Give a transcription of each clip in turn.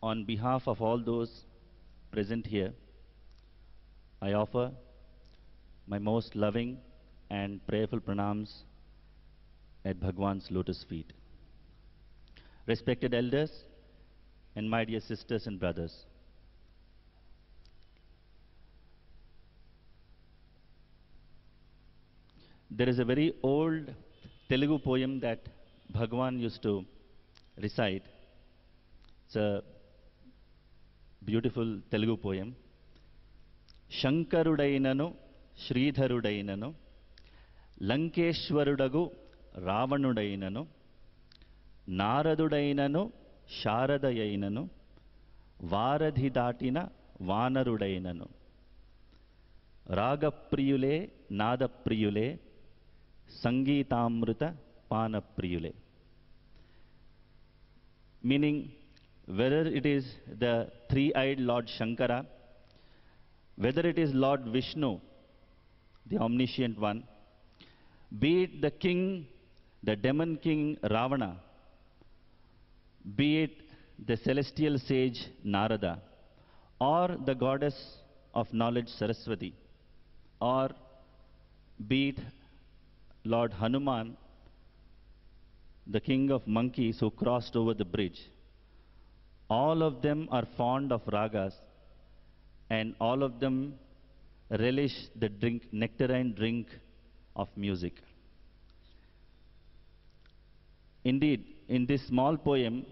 On behalf of all those present here, I offer my most loving and prayerful pranams at Bhagwan's lotus feet. Respected elders and my dear sisters and brothers, there is a very old Telugu poem that Bhagwan used to recite. It's a beautiful Telugu poem. Shankarudainanu Sridharudainanu Lankeshwarudagu Ravanudainanu Naradudainanu Sharadayainanu Varadhi datina Vanarudainanu Ragapriyule Nadapriyule Sangeetamruta Panapriyule. Meaning, whether it is the three-eyed Lord Shankara, whether it is Lord Vishnu, the omniscient one, be it the king, the demon king Ravana, be it the celestial sage Narada, or the goddess of knowledge Saraswati, or be it Lord Hanuman, the king of monkeys who crossed over the bridge, all of them are fond of ragas, and all of them relish the nectarine drink of music. Indeed, in this small poem,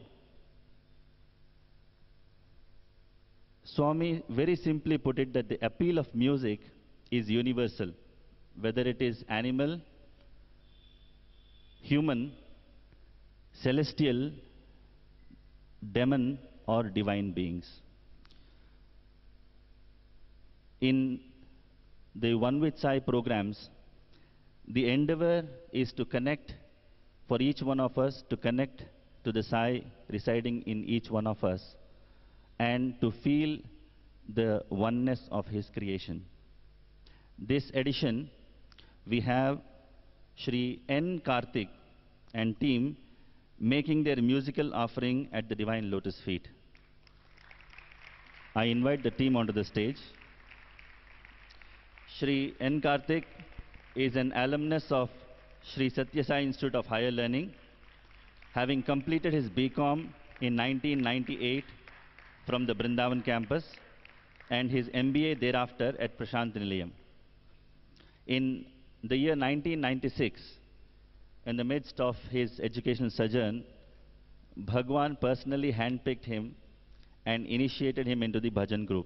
Swami very simply put it that the appeal of music is universal, whether it is animal, human, celestial, demon, or divine beings. In the One with Sai programs, the endeavor is to connect, for each one of us to connect to the Sai residing in each one of us and to feel the oneness of his creation. This edition, we have Shri N. Karthik and team making their musical offering at the Divine Lotus feet. I invite the team onto the stage. Shri N. Karthik is an alumnus of Shri Satya Sai Institute of Higher Learning, having completed his BCom in 1998 from the Brindavan campus and his MBA thereafter at Prashant Nilayam. In the year 1996, in the midst of his educational sojourn, Bhagwan personally handpicked him and initiated him into the bhajan group.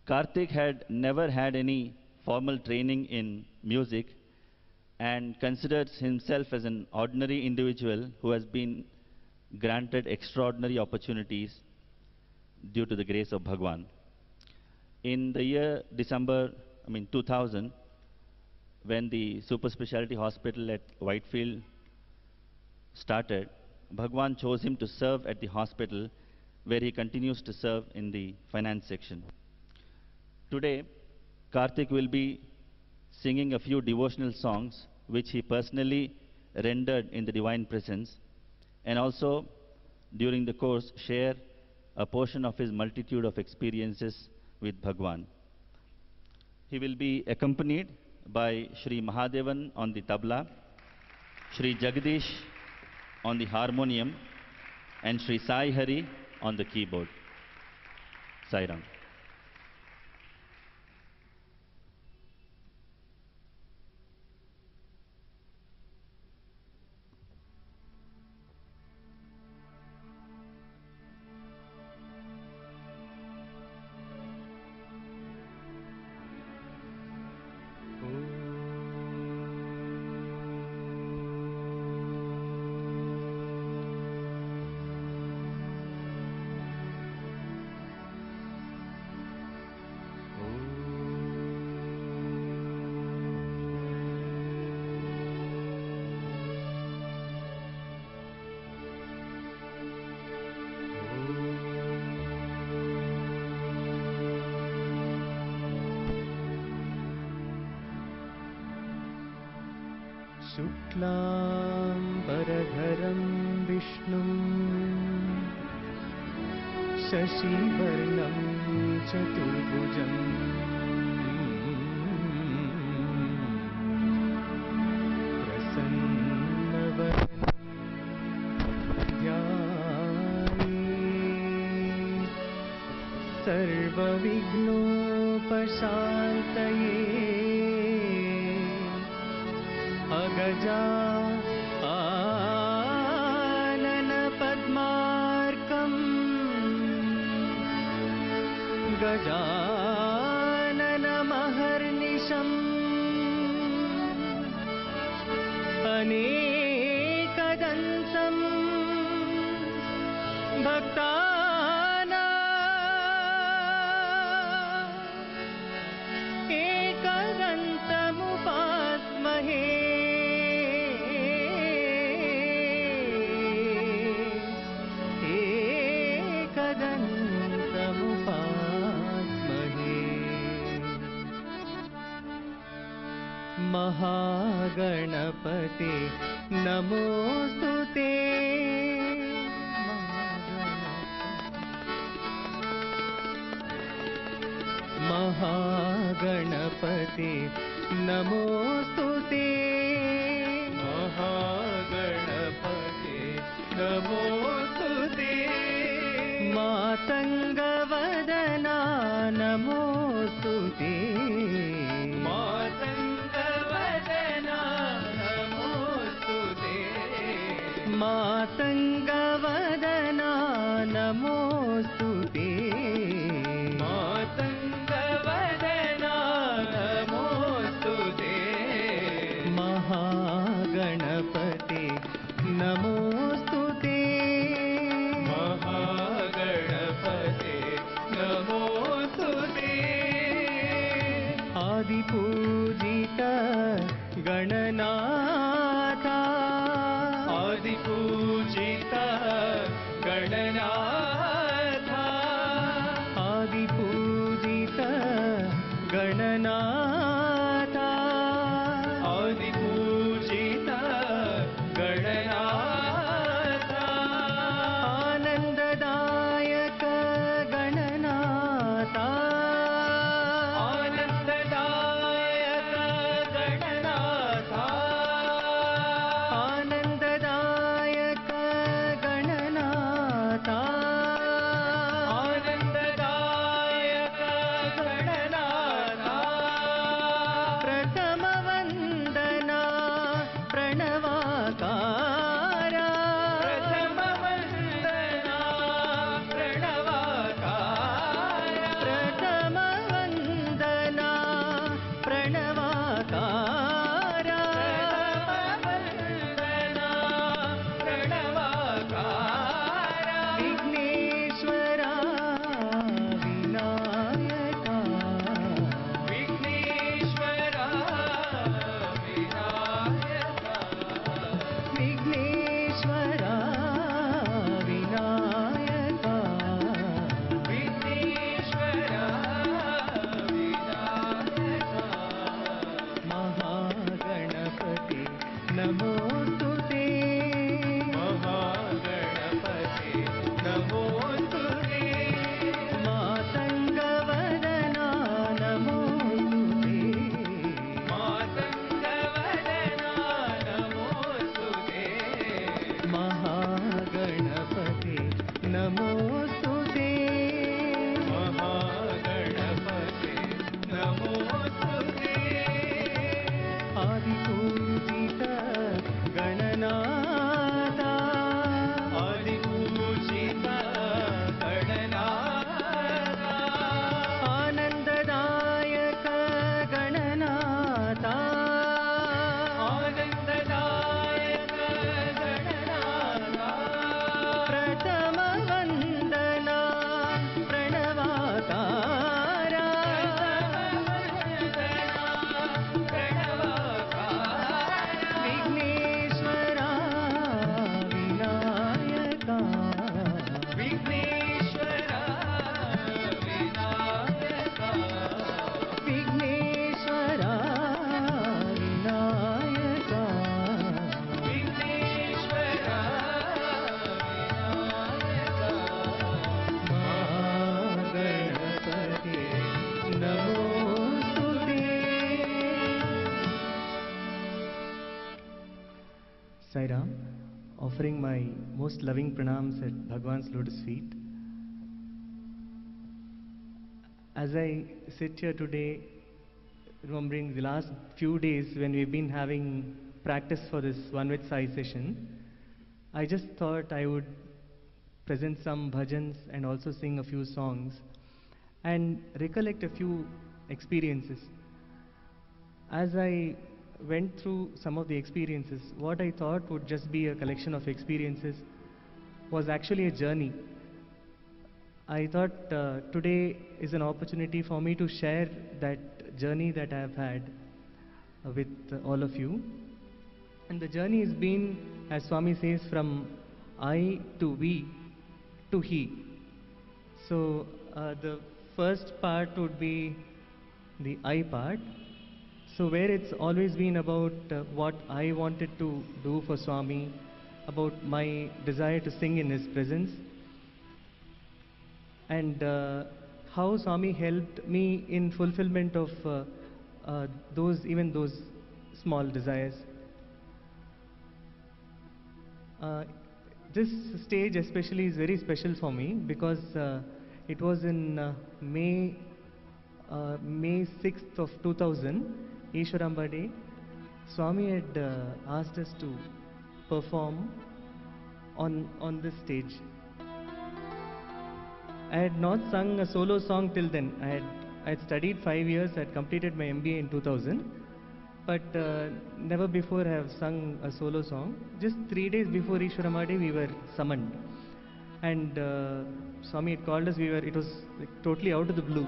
Karthik had never had any formal training in music and considers himself as an ordinary individual who has been granted extraordinary opportunities due to the grace of Bhagwan. In the year 2000, when the super specialty hospital at Whitefield started, Bhagwan chose him to serve at the hospital, where he continues to serve in the finance section. Today, Karthik will be singing a few devotional songs which he personally rendered in the divine presence, and also during the course share a portion of his multitude of experiences with Bhagwan. He will be accompanied by Shri Mahadevan on the tabla, Shri Jagdish on the harmonium, and Shri Sai Hari on the keyboard. Sai Ram. शुक्लाम्बरधरं विष्णुं शशिवर्णं चतुर्भुजम् प्रसन्नवदनं ध्याये सर्वविघ्नोपशान्तये अगजा आननपद्मार्कम् गजाननमहर्निशम् अनेकदन्तं भक्तानां एकदन्तमुपास्महे महागणपते नमोस्तुते महागणपते नमोस्तुते महागणपते नमोस्तुते मातङ्गवदना नमोस्तुते मातङ्गवदना नमोस्तुते मातङ्गवदना नमोस्तुते महागणपते नमोस्तुते महागणपते नमोस्तुते आदिपूजित गणनाथ आदिपूजित गणनाथ आदिपूजित गणनाथ आदिपूजित गणनाथ आनन्ददायक गणनाथ आनन्ददायक गणनाथ आनन्ददायक गणनाथ आनन्ददायक गणनाथ प्रथमवन्दना प्रणवाकार प्रथमवन्दना प्रणवाकार प्रथमवन्दना प्रणवाकार प्रथमवन्दना प्रणवाकार विघ्नेश्वरा विनायका विघ्नेश्वरा विनायका विघ्नेश्वरा विनायका विघ्नेश्वरा विनायका महागणपते नमोस्तुते महागणपते नमोस्तुते मातङ्गवदना नमोस्तुते मातङ्गवदना नमोस्तुते महागणपते नमोस्तुते महागणपते नमोस्तुते आदिपूजित Sai Ram, offering my most loving pranams at Bhagwan's lotus feet. As I sit here today, remembering the last few days when we've been having practice for this One with Sai session, I just thought I would present some bhajans and also sing a few songs and recollect a few experiences. As I went through some of the experiences, what I thought would just be a collection of experiences was actually a journey. I thought today is an opportunity for me to share that journey that I have had with all of you. And the journey has been, as Swami says, from I to we to he. So the first part would be the I part. So where it's always been about what I wanted to do for Swami, about my desire to sing in his presence, and how Swami helped me in fulfillment of even those small desires. This stage especially is very special for me because it was in May 6th of 2000, Ishwaramba Day. Swami had asked us to perform on this stage. I had not sung a solo song till then. I had studied 5 years, I had completed my MBA in 2000, but never before have sung a solo song. Just 3 days before Ishwaramba Day, we were summoned. And Swami had called us, it was like totally out of the blue.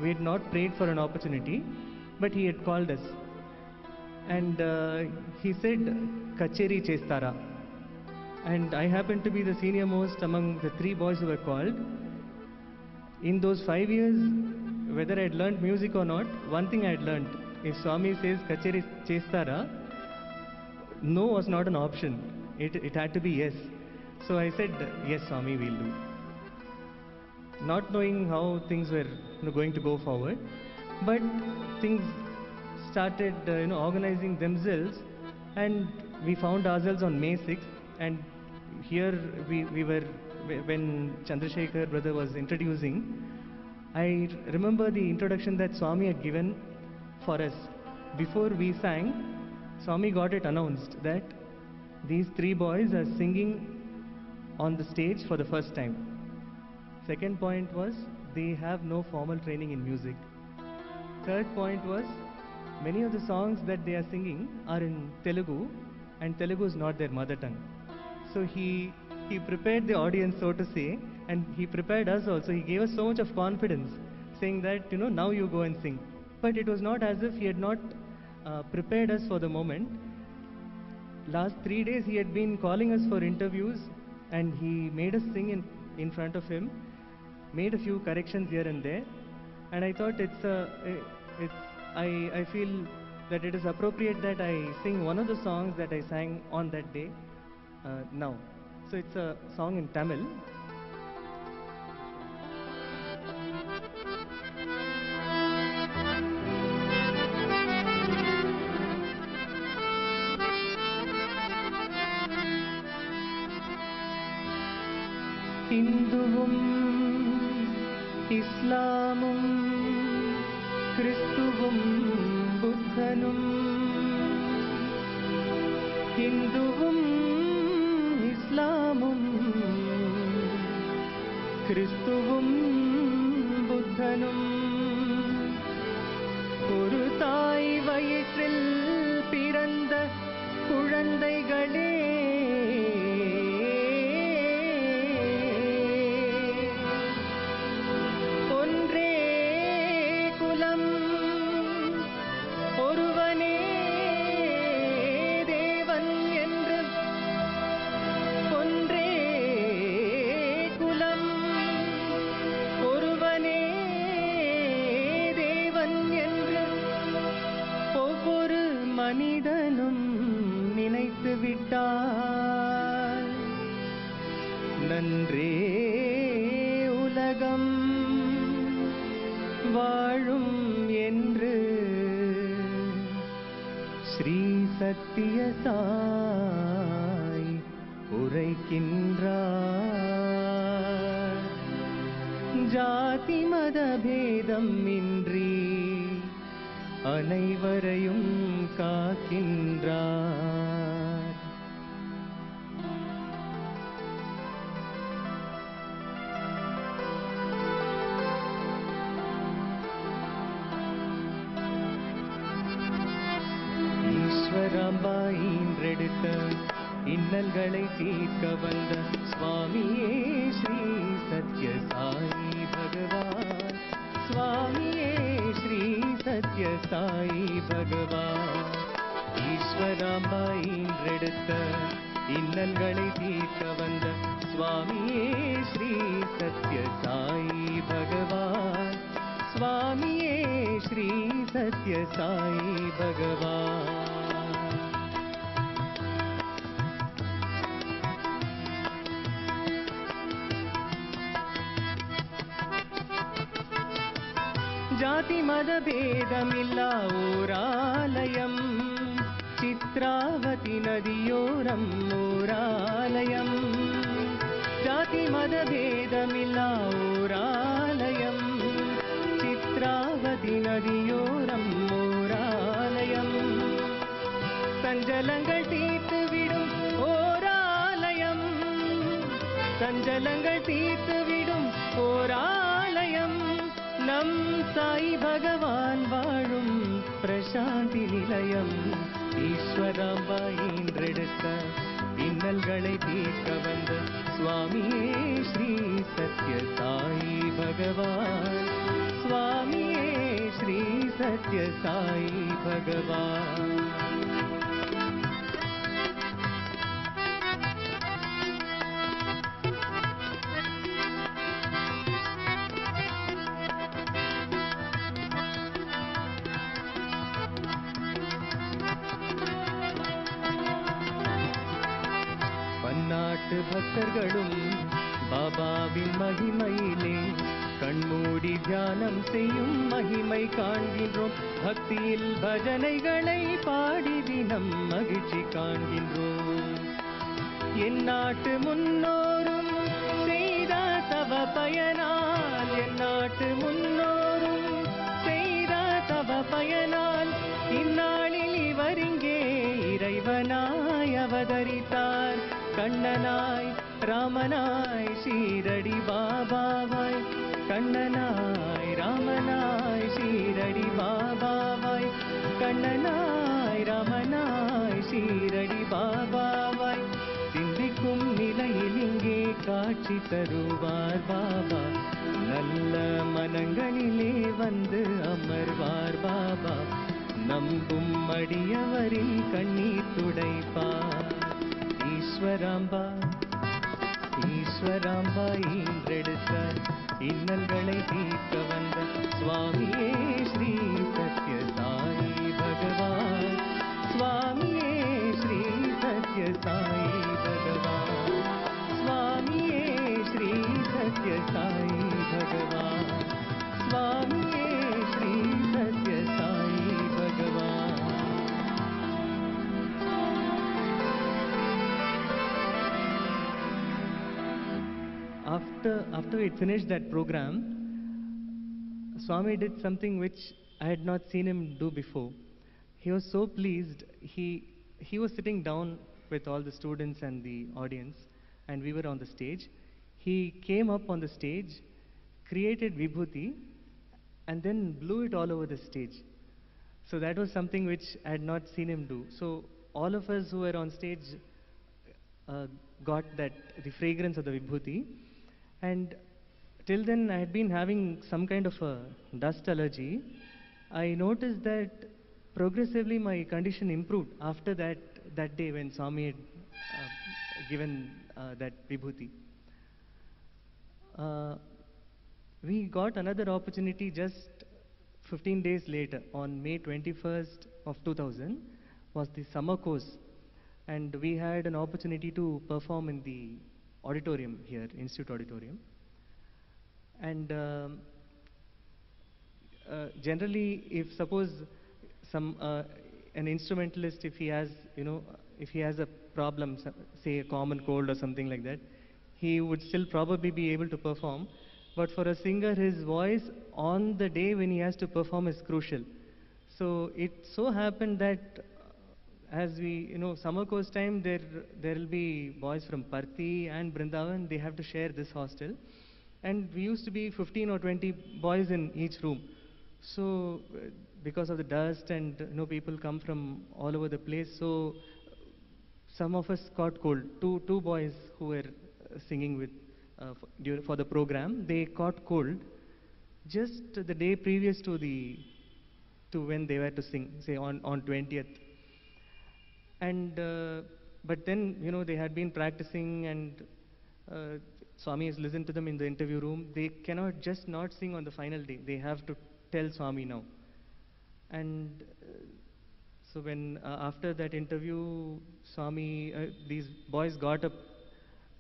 We had not prayed for an opportunity, but he had called us. And he said, Kacheri Chestara. And I happened to be the senior most among the 3 boys who were called. In those 5 years, whether I had learned music or not, one thing I had learned, if Swami says Kacheri Chestara, no was not an option. It had to be yes. So I said, yes, Swami, we'll do. Not knowing how things were going to go forward, but things started organizing themselves, and we found ourselves on May 6th, and here we were, when Chandrasekhar brother was introducing, I remember the introduction that Swami had given for us. Before we sang, Swami got it announced that these 3 boys are singing on the stage for the first time. Second point was, they have no formal training in music. Third point was, many of the songs that they are singing are in Telugu, and Telugu is not their mother tongue. So he prepared the audience, so to say, and he prepared us also. He gave us so much of confidence, saying that, now you go and sing. But it was not as if he had not prepared us for the moment. Last 3 days he had been calling us for interviews, and he made us sing in front of him, made a few corrections here and there, and I thought I feel that it is appropriate that I sing one of the songs that I sang on that day now. So it's a song in Tamil. Hinduvum, Islamum, Christuvum, Buddhanum. Hinduvum, Islamum, Christuvum, Buddhanum. ஒரு தாய் வயிற்றில் பிறந்த குழந்தைகளே, ஒன்றே குலம், ஒருவனே தேவன் என்று. ஒன்றே குலம், ஒருவனே தேவன் என்று ஒவ்வொரு மனிதனும் நினைத்து விட்டால் நன்றே உலகம் வாழும் என்று ஸ்ரீ சத்திய சாய் உரைக்கின்றார். ஜாதி மத பேதம் இன்றி அனைவரையும் காக்கின்றார். ஈஸ்வராம்பாயின்றெடுத்த இன்னல்களை தீர்க்க வந்த சுவாமியே ஸ்ரீ சத்ய சாயி பகவான். சுவாமியே ஸ்ரீ சத்ய சாயி பகவான். ஈஸ்வராம்பாயின்றெடுத்த இன்னல்களை தீர்க்க வந்த சுவாமியே ஸ்ரீ சத்ய சாயி பகவான். சுவாமியே ஸ்ரீ சத்ய சாயி பகவான். ஜாதி மத பேதமில்லா ஓராலயம், சித்ராவதி நதியோரம் ஓராலயம். ஜாதி மத பேதமில்லா ஓராலயம், சித்ராவதி நதியோரம் ஓராலயம். சஞ்சலங்கள் தீர்த்துவிடும் ஓராலயம், சஞ்சலங்கள் தீர்த்துவிடும் ஓராலயம். நம் சாய் பகவான் வாழும் பிரசாந்தி நிலையம். ஈஸ்வராம்பாயின்றெடுத்த இன்னல்களை தீர்க்க வந்த சுவாமியே ஸ்ரீ சத்ய சாயி பகவான். சுவாமியே ஸ்ரீ சத்ய சாயி பகவான். பன்னாட்டு பக்தர்களும் பாபாவின் மகிமையிலே கண்மூடி தியானம் செய்யும் மகிமை காண்கின்றோம். பக்தியில் பஜனைகளை பாடி தினம் மகிழ்ச்சி காண்கின்றோம். என் நாட்டு முன்னோரும் செய்த தவ பயனால், என் நாட்டு முன்னோரும் செய்த தவ பயனால் இந்நாளில் இவர் இங்கே இறைவனாய் அவதரித்தார். கண்ணனாய் ராமனாய் ஷீரடி பாபாவாய், கண்ணனாய் ராமனாய் ஷீரடி பாபாவாய், கண்ணனாய் ராமனாய் ஷீரடி பாபாவாய். சிந்திக்கும் நிலையில் இங்கே காட்சி தருவார் பாபா. நல்ல மனங்களிலே வந்து அமர்வார் பாபா. நம்பும் அடியவரின் கண்ணீர் துடைப்பார். ஈஸ்வராம்பா ஈஸ்வராம்பாயின்றெடுத்த இன்னல்களை தீர்க்க வந்த சுவாமியே ஸ்ரீ சத்ய சாயி பகவான். சுவாமியே ஸ்ரீ சத்ய சாயி பகவான். சுவாமியே ஸ்ரீ சத்ய சாயி பகவான். சுவாமியே ஸ்ரீ சத்ய சாயி பகவான். After we finished that program, Swami did something which I had not seen him do before. He was so pleased. He was sitting down with all the students and the audience, and we were on the stage. He came up on the stage, created vibhuti, and then blew it all over the stage. So that was something which I had not seen him do. So all of us who were on stage got the fragrance of the vibhuti. And till then I had been having some kind of a dust allergy. I noticed that progressively my condition improved after that day when Swami had given that vibhuti. We got another opportunity just 15 days later. On May 21st of 2000 was the summer course, and we had an opportunity to perform in the auditorium here, Institute Auditorium. And generally, if suppose an instrumentalist, if he has, if he has a problem, say a common cold or something like that, he would still probably be able to perform. But for a singer, his voice on the day when he has to perform is crucial. So it so happened that as we, summer course time, there will be boys from Parthi and Brindavan. They have to share this hostel, and we used to be 15 or 20 boys in each room. So because of the dust and people come from all over the place, so some of us caught cold. Two boys who were singing with for the program, they caught cold just the day previous to when they were to sing, say on 20th. And but then they had been practicing, and Swami has listened to them in the interview room. They cannot just not sing on the final day. They have to tell Swami now. And so when after that interview, Swami, these boys got up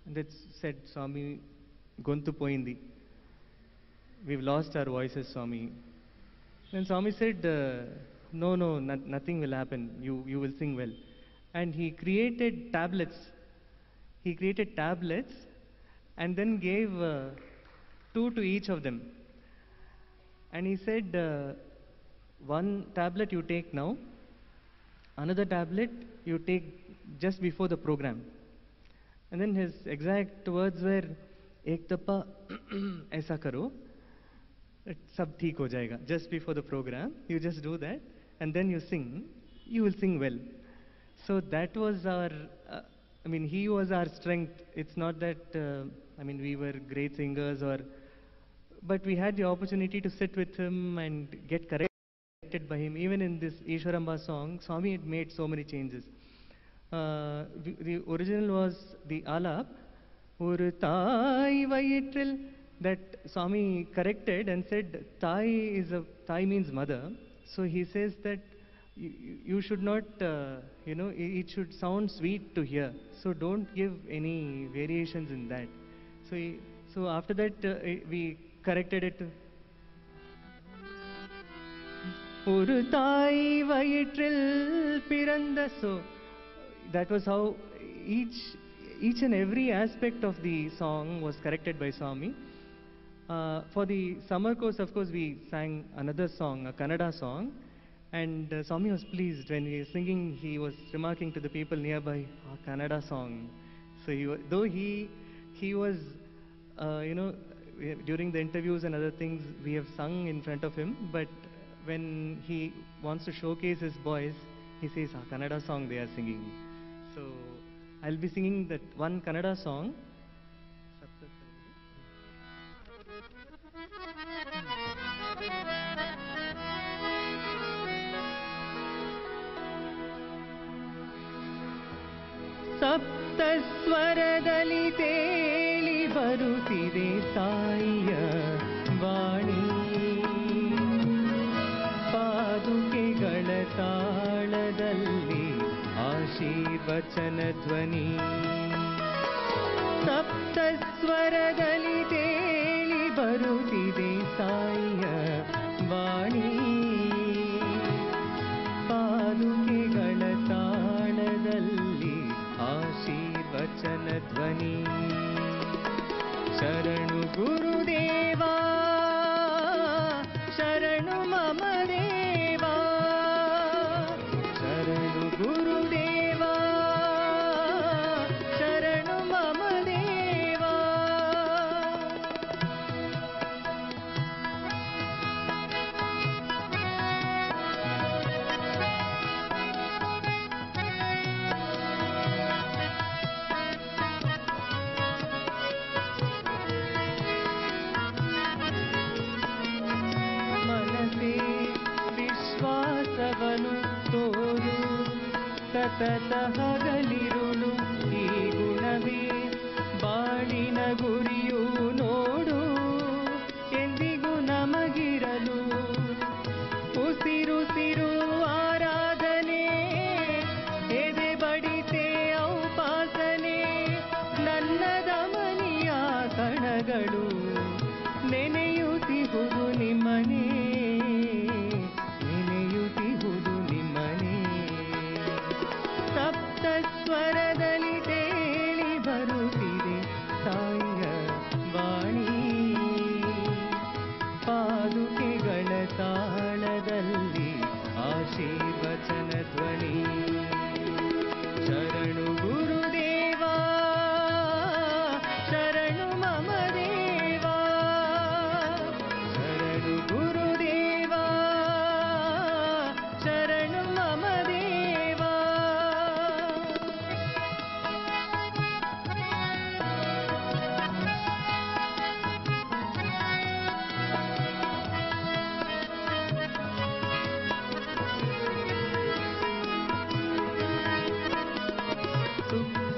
and they said, Swami, gontu poindi. We've lost our voices, Swami. And Swami said, no, nothing will happen. You will sing well. And he created tablets. He created tablets and then gave 2 to each of them. And he said, one tablet you take now, another tablet you take just before the program. And then his exact words were, ek dappa aisa karo, sab theek ho jayega. Just before the program, you just do that, and then you sing, you will sing well. So that was our, he was our strength. It's not that, we were great singers but we had the opportunity to sit with him and get corrected by him. Even in this Ishwaramba song, Swami had made so many changes. The original was the Alap, Oru Thai Vayitril, that Swami corrected and said Thai means mother. So he says that you should not, it should sound sweet to hear. So don't give any variations in that. So after that we corrected it to Oru Thai Vayitril Piranda. So that was how each and every aspect of the song was corrected by Swami. For the summer course, of course, we sang another song, a Kannada song, and Swami was pleased when he was singing. He was remarking to the people nearby, a Kannada song. So though he was, during the interviews and other things, we have sung in front of him, but when he wants to showcase his voice, he says, a Kannada song they are singing. So I'll be singing that one Kannada song. ಸಪ್ತಸ್ವರದಲ್ಲಿ ತೇಲಿ ಬರುತ್ತಿದೆ ತಾಯಿಯ ವಾಣಿ, ಪಾದುಕೆಗಳ ತಾಳದಲ್ಲಿ ಆಶೀರ್ವಚನ ಧ್ವನಿ. ಸಪ್ತಸ್ವರದಲ್ಲಿ ತೇಲಿ ಬರುತ್ತಿದೆ ತಾಯಿಯ ವಾಣಿ, ಪಾದುಕೆಗಳ ತಾಳದಲ್ಲಿ ಆಶೀರ್ವಚನ ಧ್ವನಿ. ಶರಣು ಗುರುದೇವಾ, ಶರಣು ಮಮ ದೇವಾ, ಶರಣು ಗುರುದೇವಾ, ಶರಣು ಮಮ ದೇವಾ. ವಿಶ್ವಾಸವನು ತೋರು, ಸತತ ಹಗಲಿರುಳು ಈ ಗುಣವೇ ಬಾಳಿನ ಗುರಿಯು ನೋಡು, ಎಂದಿಗೂ ನಮಗಿರಲು ಉಸಿರುಸಿರು ಆರಾಧನೆ, ಎದೆ ಬಡಿತೆ ಔಪಾಸನೆ, ನನ್ನ ದಮನಿಯ ಕಣಗಳು ನೆನೆಯುತ್ತಿಹುದು ನಿಮ್ಮನೆ, ನೆನೆಯುತ್ತಿಹುದು ನಿಮ್ಮನೆ.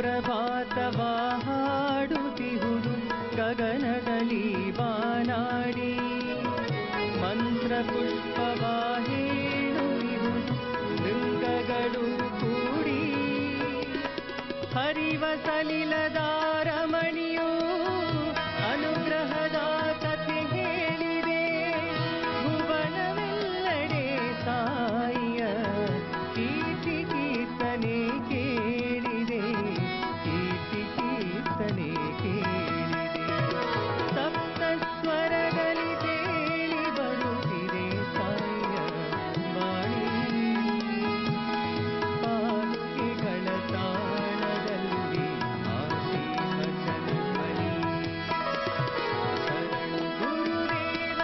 ಸುಪ್ರಭಾತವ ಹಾಡುತ್ತಿಹುದು ಗಗನದಲ್ಲಿ ಬಾನಾಡಿ ಮಂತ್ರ ಪುಷ್ಪವ ಹೇಳುವುದು ಮೃಗಗಳು ಕೂಡಿ ಹರಿವ ಸಲಿಲದ ರಮಣಿಯು ಅನುಗ್ರಹದ ಕಥೆ ಹೇಳಿದೆ ಭುವನವೆಲ್ಲಡೆ ಸಾಯಿಯ ಕೀರ್ತಿ ಕೀರ್ತನೆ ಕೇಳಿದೆ ಕೀರ್ತಿ ಕೀರ್ತನೆ ಕೇಳಿದೆ ಸಪ್ತ ಸ್ವರದಲ್ಲಿ ತೇಲಿ ಬರುತ್ತಿದೆ ಸಾಯಿಯ ವಾಣಿ ಪಾದುಕೆಗಳ ತಾಳದಲ್ಲಿ ಆಶಿ ಭಜನ ಧ್ವನಿ ಶರಣು ಗುರುದೇವ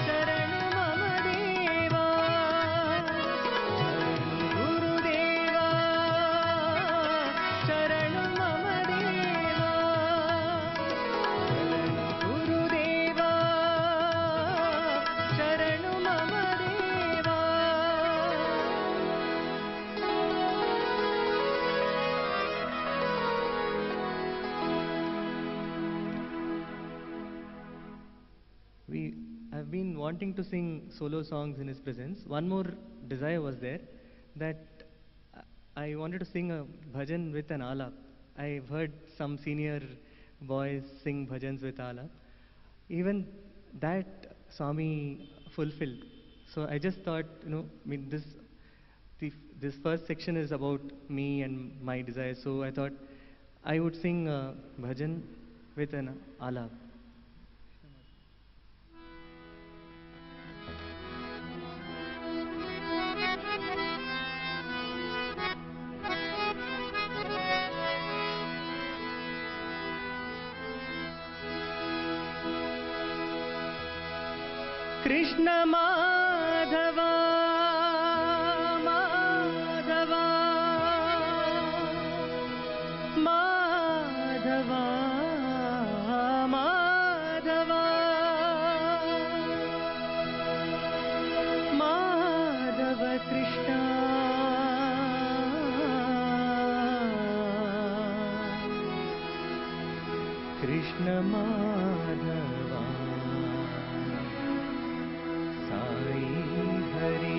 ಶರಣು ಮಮ ದೇವ ಶರಣು ಗುರುದೇವ ಶರಣು ಮಮ ದೇವ ಶರಣು ಗುರುದೇವ ಶರಣು ಮಮ ದೇವ. I've been wanting to sing solo songs in his presence. One more desire was there, that I wanted to sing a bhajan with an alap. I've heard some senior boys sing bhajans with alap. Even that Swami fulfilled. So I just thought, this first section is about me and my desires. So I thought I would sing a bhajan with an alap. Krishna Madhav Madhav Madhav Madhav Madhav Krishna Krishna Madhav Sai Hare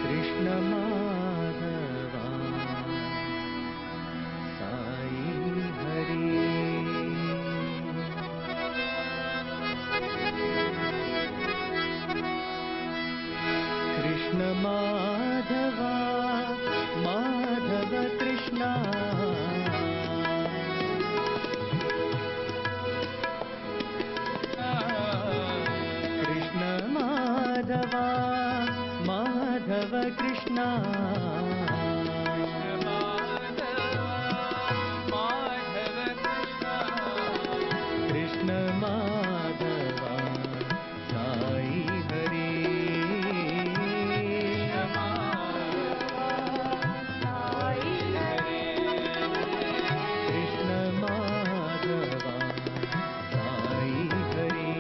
Krishna Madhav Sai Hare Krishna Madhav Madhav Krishna Krishna Madhav Madhav Krishna Krishna Madhav Sai Hare Krishna Madhav Sai Hare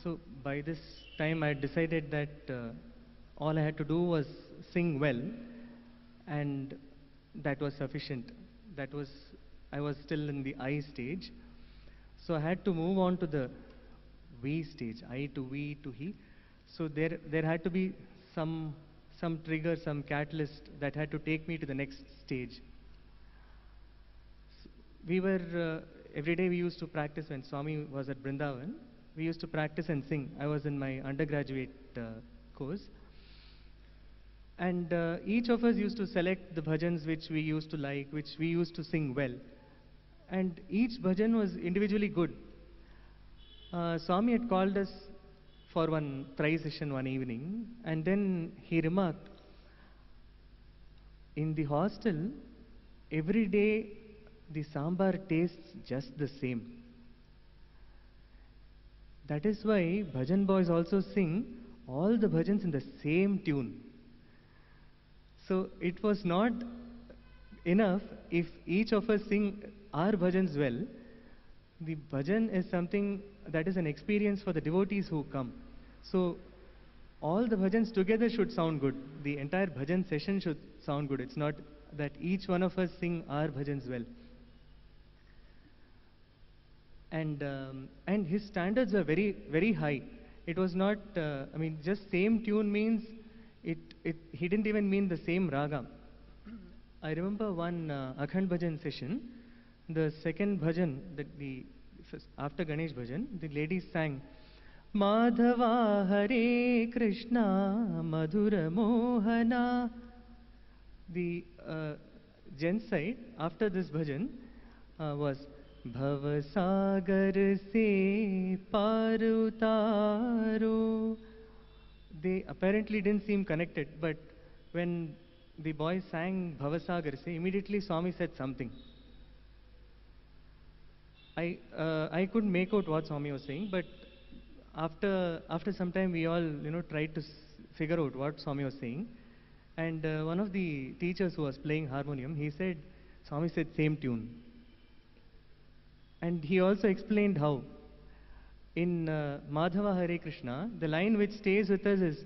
So by this time, I decided that all I had to do was sing well, and that was sufficient. That was I was still in the I stage, so I had to move on to the we stage, I to we to he. So there had to be some trigger, some catalyst that had to take me to the next stage. We were every day we used to practice when Swami was at Brindavan. We used to practice and sing. I was in my undergraduate course, and each of us used to select the bhajans which we used to like, which we used to sing well, and each bhajan was individually good. Swami had called us for one try session one evening, and then he remarked, in the hostel, every day the sambar tastes just the same. That is why bhajan boys also sing all the bhajans in the same tune. So it was not enough if each of us sing our bhajans well. The bhajan is something that is an experience for the devotees who come. So all the bhajans together should sound good. The entire bhajan session should sound good. It's not that each one of us sing our bhajans well. And his standards were very high. It was not, I mean, just same tune means he didn't even mean the same raga. I remember one Akhand Bhajan session, the second bhajan, after Ganesh Bhajan, the ladies sang, Madhava Hare Krishna Madhura Mohana. The gent side, after this bhajan, was Bhava Sagar Se Par Utaro. They apparently didn't seem connected, but when the boy sang Bhavasagar Se, immediately Swami said something. I couldn't make out what Swami was saying, but after some time we all tried to figure out what Swami was saying, and one of the teachers who was playing harmonium, he said, Swami said same tune, and he also explained how. In Madhava Hare Krishna, the line which stays with us is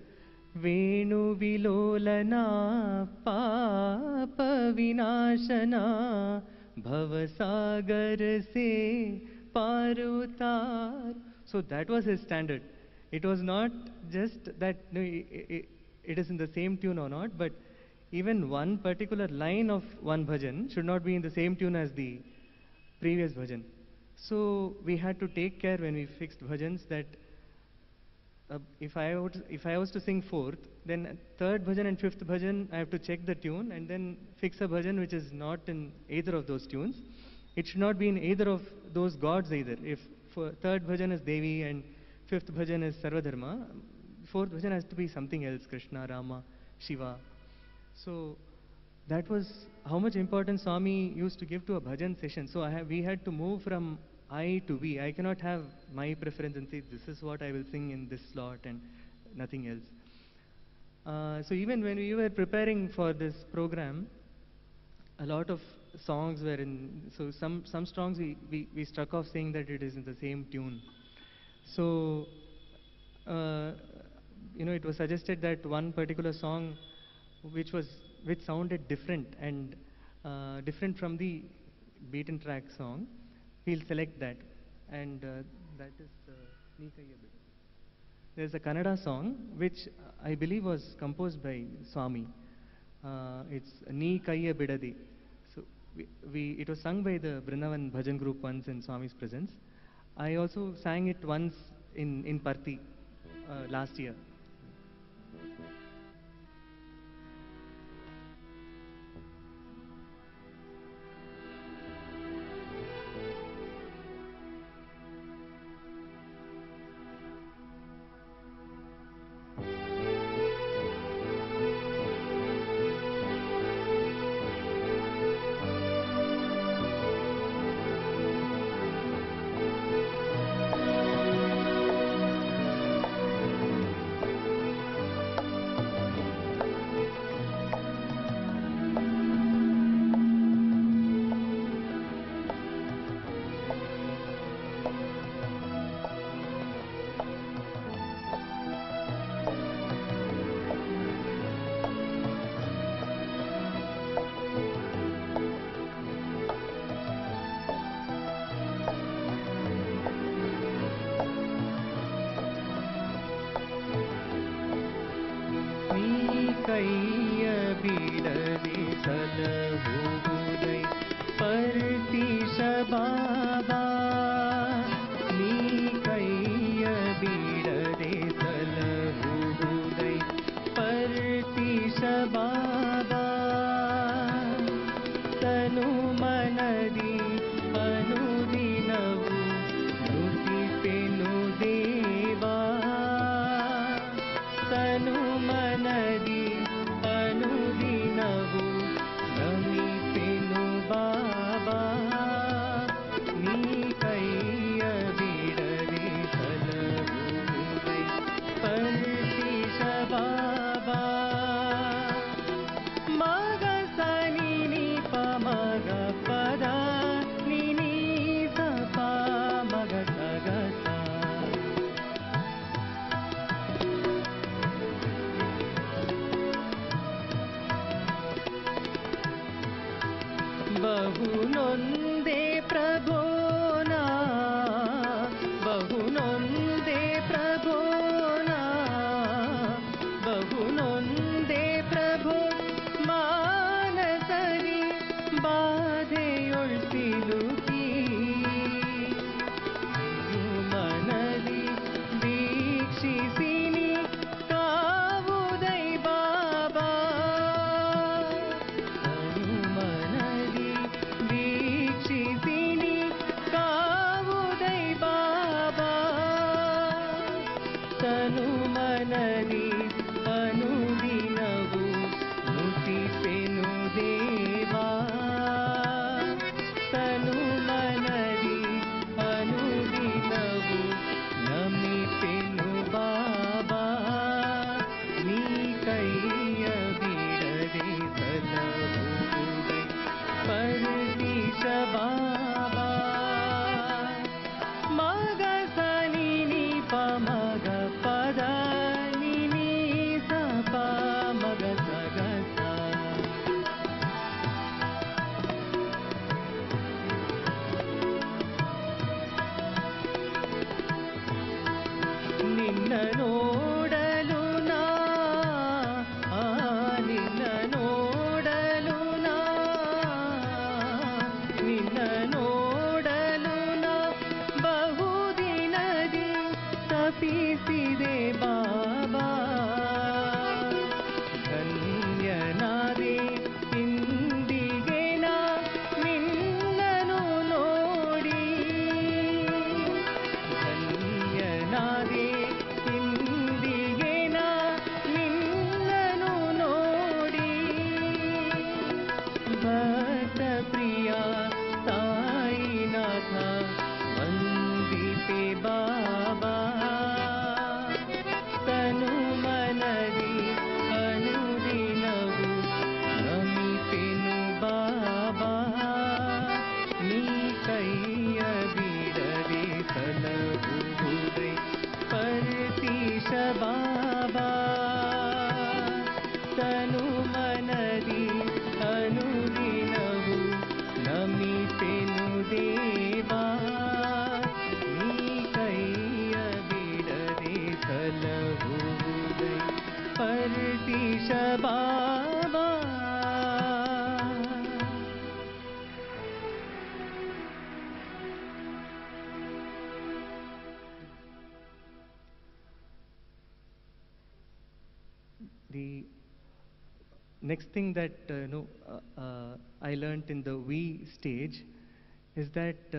Venu Vilolana Papa Vinashana Bhavasagar Se Parutar. So that was his standard. It was not just that it is in the same tune or not, but even one particular line of one bhajan should not be in the same tune as the previous bhajan. So we had to take care when we fixed bhajans that if I was to sing fourth, then third bhajan and fifth bhajan I have to check the tune and then fix a bhajan which is not in either of those tunes. It should not be in either of those gods either. If third bhajan is Devi and fifth bhajan is Sarvadharma, fourth bhajan has to be something else, Krishna, Rama, Shiva. So that was how much importance Swami used to give to a bhajan session. So we had to move from I to we. I cannot have my preference and say this is what I will sing in this slot and nothing else. So even when we were preparing for this program, a lot of songs were in. So some songs we struck off saying that it is in the same tune. So it was suggested that one particular song which sounded different and different from the beaten track song, we'll select that, and that is Nee Kaiya Bidadi. There's a Kannada song which I believe was composed by Swami. It's Nee Kaiya Bidadi. So it was sung by the Brindavan Bhajan group once in Swami's presence. I also sang it once in Parthi last year. ಕೈಯ ಬಿಡದೆ ಸಲಹುವುದೈ ಪರ್ತೀಶ ಬಾಬಾ ನೀ ಕೈಯ ಬಿಡದೆ ಸಲಹುವುದೈ ಪರ್ತೀಶ ಬಾಬಾ ತನು ಮನದಿ ಅನುದಿನವು ನುತಿಪೆನು ದೇವಾ ತನು ಮನದಿ ಅನುದಿನವು ನಮಿಪೆನು ಬಾಬಾ ನೀ ಕೈಯ ಬಿಡದೆ ಸಲಹುವುದೈ ಪರ್ತೀಶ ಬಾಬಾ ಮಗ ಸನಿ ನಿ ಪ ಮಗ ಪದ ನಿ ನಿ ಸ ಪ ಮಗ ಸಗ ಸ ಬಹು ನೊಂದೆ ಪ್ರಭೋನಾ ಬಹು ನೊಂದೆ ಪ್ರಭೋನಾ ಬಹು ನೊಂದೆ ಪ್ರಭೋ ಮಾನಸರಿ ಬಾಧೆಯೊಳ್ ಸಿಲುಕಿ ಮನದಿ ದೀಕ್ಷಿಸಿನಿ ಕಾವುದೈ ಬಾಬಾ ಮನದಿ ದೀಕ್ಷಿಸಿನಿ ಕಾವುದೈ ಬಾಬಾ ತನು ಮನದಿ ಅನುದಿನವು ನುತಿಪೆನು ದೇವಾ ತನು ಮನದಿ ಅನುದಿನವು ನಮಿಪೆನು ಬಾಬಾ ನೀ ಕೈಯ ಬಿಡದೆ ಸಲಹುವುದೈ ಪರ್ತೀಶ ಬಾಬಾ ಮಗ ಸನಿ ನಿ ಪ ಮಗ ಪದ ನಿ ನಿ ಸ ಪ ಮಗ ಸಗ ಸ ನಿನ್ನ ನೋಡಲು ನಾ ನಿನ್ನ ನೋಡಲು ನಾ ನಿನ್ನ ನೋಡಲು ನಾ ಬಹುದಿನದಿ ತಪಿಸಿದೆ ಬಾಬಾ ಧನ್ಯನಾದೆ ಇಂದಿಗೆ ನಾ ನಿನ್ನನು ನೋಡಿ ಧನ್ಯನಾದೆ ಇಂದಿಗೆ ನಾ ನಿನ್ನನು ನೋಡಿ ಭಕ್ತ ಪ್ರಿಯ ಸಾಯಿನಾಥ ವಂದಿಪೆ ಬಾಬಾ ತನು ಮನದಿ ಅನುದಿನವು ನಮಿಪೆನು ಬಾಬಾ ನೀ ಕೈಯ ಬಿಡದೆ ಸಲಹುವುದೈ ಪರ್ತೀಶ ಬಾಬಾ ತನು ಮನದಿ ಅನುದಿನವು ನಮಿಪೆನು ದೇವಾ ನೀ ಕೈಯ ಬಿಡದೆ ಸಲಹುವುದೈ ಪರ್ತೀಶ ಬಾಬಾ The next thing that I learnt in the V stage is that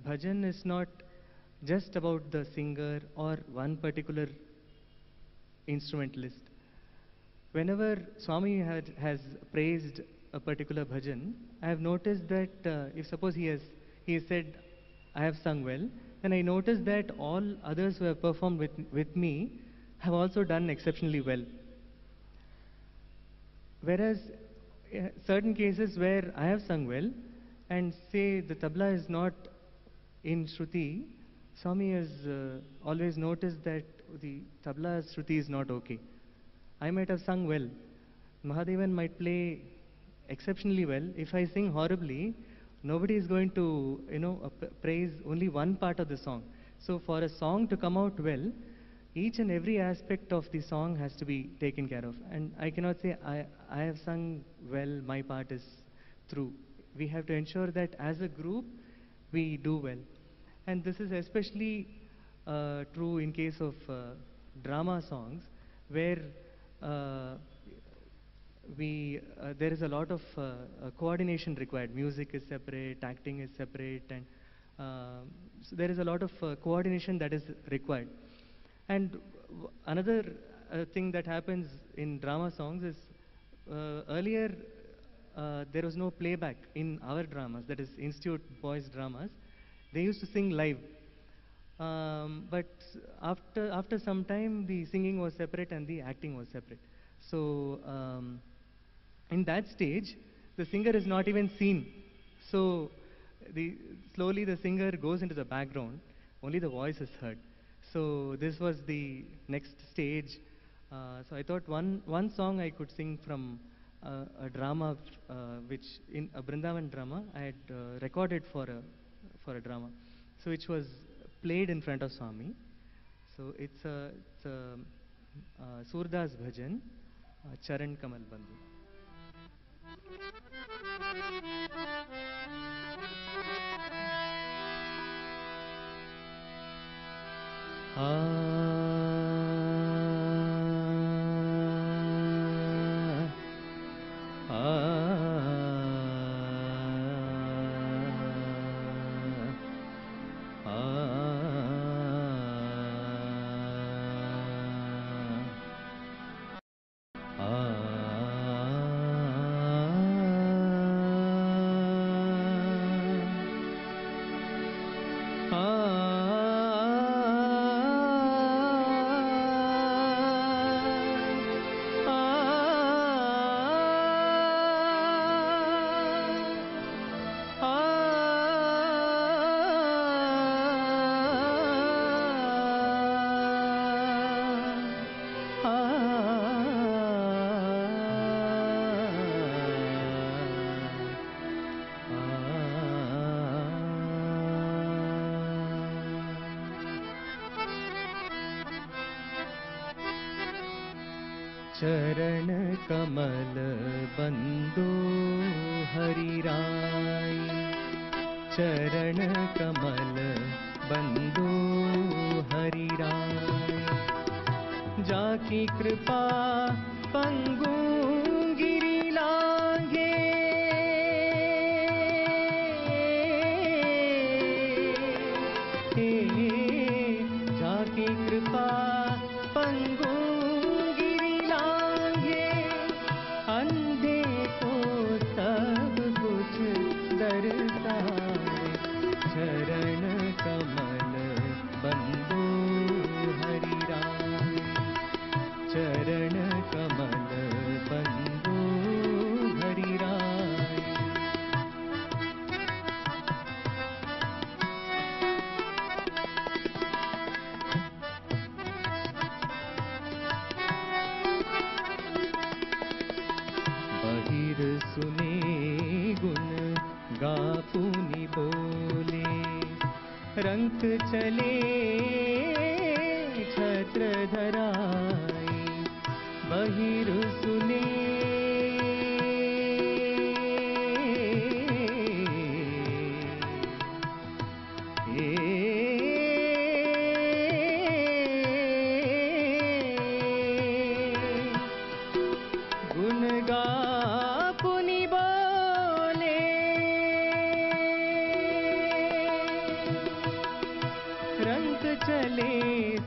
bhajan is not just about the singer or one particular instrumentalist. Whenever Swami has praised a particular bhajan, I have noticed that if suppose he has said, I have sung well, then I noticed that all others who have performed with me have also done exceptionally well. Whereas certain cases where I have sung well and say the tabla is not in Shruti, Swami has always noticed that the tabla's Shruti is not okay. I might have sung well. Mahadevan might play exceptionally well. If I sing horribly, nobody is going to, praise only one part of the song. So for a song to come out well, each and every aspect of the song has to be taken care of. And I cannot say I have sung well, my part is through. We have to ensure that as a group we do well. And this is especially true in case of drama songs, where there is a lot of coordination required. Music is separate, acting is separate, and so there is a lot of coordination that is required. And another thing that happens in drama songs is earlier there was no playback in our dramas, that is Institute Boys dramas. They used to sing live. But after some time, the singing was separate and the acting was separate. So in that stage, the singer is not even seen. So slowly the singer goes into the background. Only the voice is heard. So this was the next stage. So I thought one song I could sing from a drama, which in a Brindavan drama I had recorded for a drama, so which was played in front of Swami. So it's a Surdas Bhajan, Charan Kamal Bandhu. चरण कमल बंदो हरिराय, चरण कमल बंदो हरिराय, जाकी कृपा पंगु गिरि लांघे, जाकी कृपा पंगु चरण कमल बंदो हरिराय, चरण कमल बंदो हरिराय। बहिर सुने गुण गापुनि बोले, रंक चले छत्र धराई, बहिर सुने गुण गापुनि बोले, रंक चले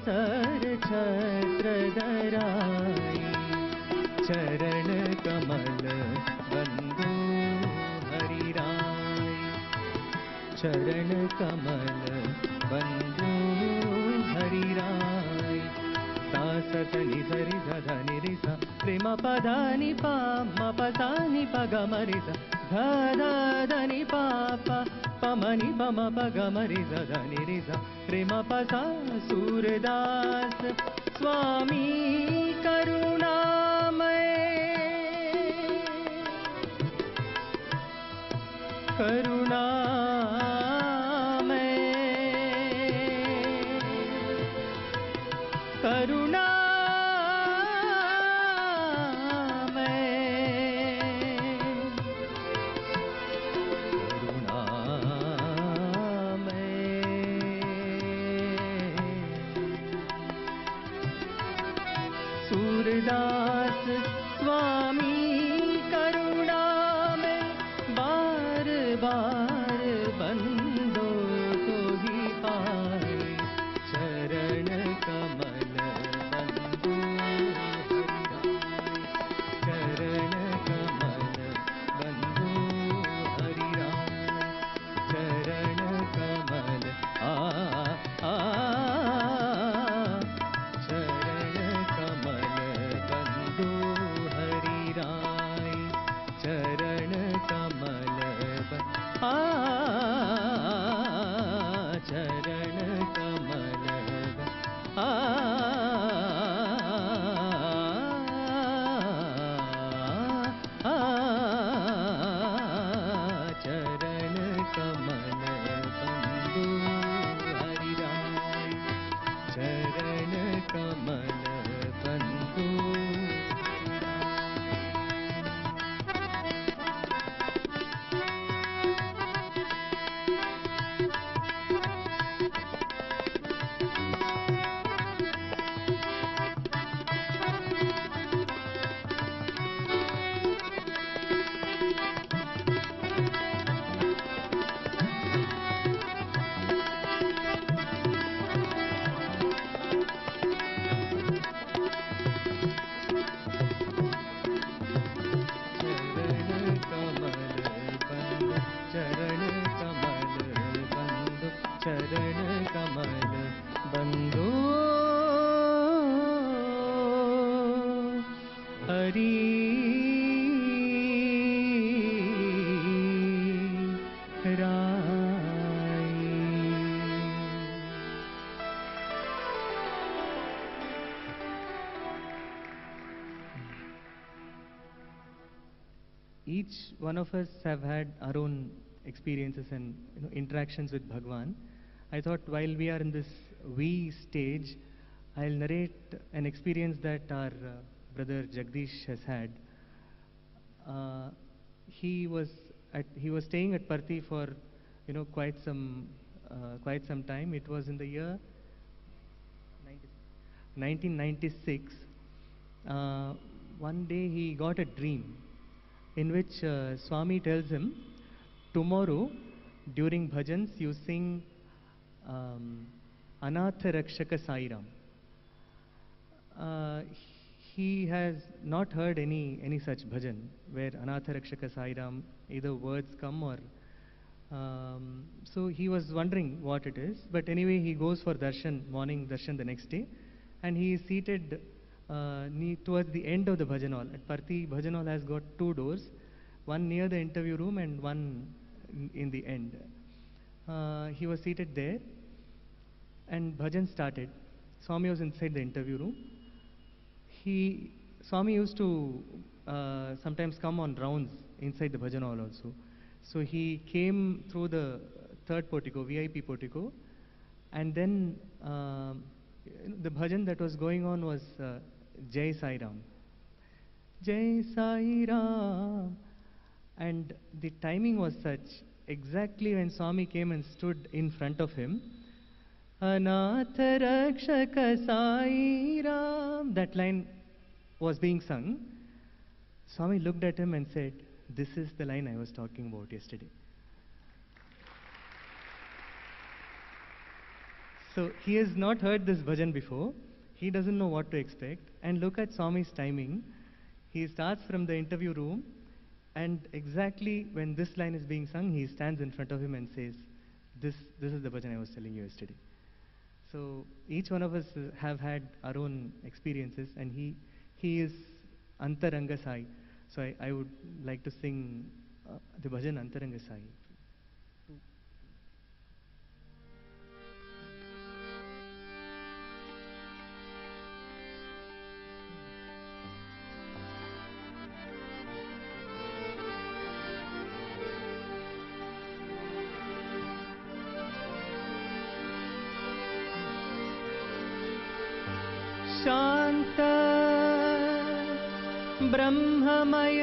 सर छत्र धराई, चरण कमल बंदो हरिराय, चरण कमल बंदो हरिराय। सा स स नि स रि स ध नि रि सा, रे म प ध नि प म प सा नि प ग म रि सा, ध ध ध नि प प प म नि प म प ग म रि सा ध नि रि सा, रे म प सा। सूरदास स्वामी करुणामय, करुणामय, सूरदास स्वामी करुणामय बार बार बंदो को ही पाए चरण कमल बंदो चरण कमल बंदो हरिराय चरण कमल आ चरण कमल बंदो हरिराय चरण कमल चरण कमल चरण कमल बंदो हरिराय चरण कमल बंदो चरण कमल बंदो हरि राय each one of us have had our own experiences and interactions with Bhagwan. I thought while we are in this we stage, I'll narrate an experience that our brother Jagdish has had. He was staying at Parthi for quite some time. It was in the year 1996. One day he got a dream in which Swami tells him, tomorrow during bhajans you sing Anatha Rakshaka Sairam. He has not heard any such bhajan where Anatha Rakshaka Sairam, either words come or so he was wondering what it is. But anyway, he goes for darshan, morning darshan the next day, and he is seated towards the end of the bhajan hall. At Parthi, bhajan hall has got two doors, one near the interview room and one in the end. He was seated there, and bhajan started. Swami was inside the interview room. Swami used to sometimes come on rounds inside the bhajan hall also. So he came through the third portico, VIP portico, and then the bhajan that was going on was Jai Sai Ram. Jai Sai Ram. And the timing was such, exactly when Swami came and stood in front of him, Anatha Rakshaka Sai Ram, that line was being sung. Swami looked at him and said, this is the line I was talking about yesterday. So he has not heard this bhajan before. He doesn't know what to expect. And look at Swami's timing. He starts from the interview room, and exactly when this line is being sung, he stands in front of him and says, this is the bhajan I was telling you yesterday. So each one of us have had our own experiences, and he is Antaranga Sai. So I would like to sing the bhajan Antaranga Sai. शान्त ब्रह्ममय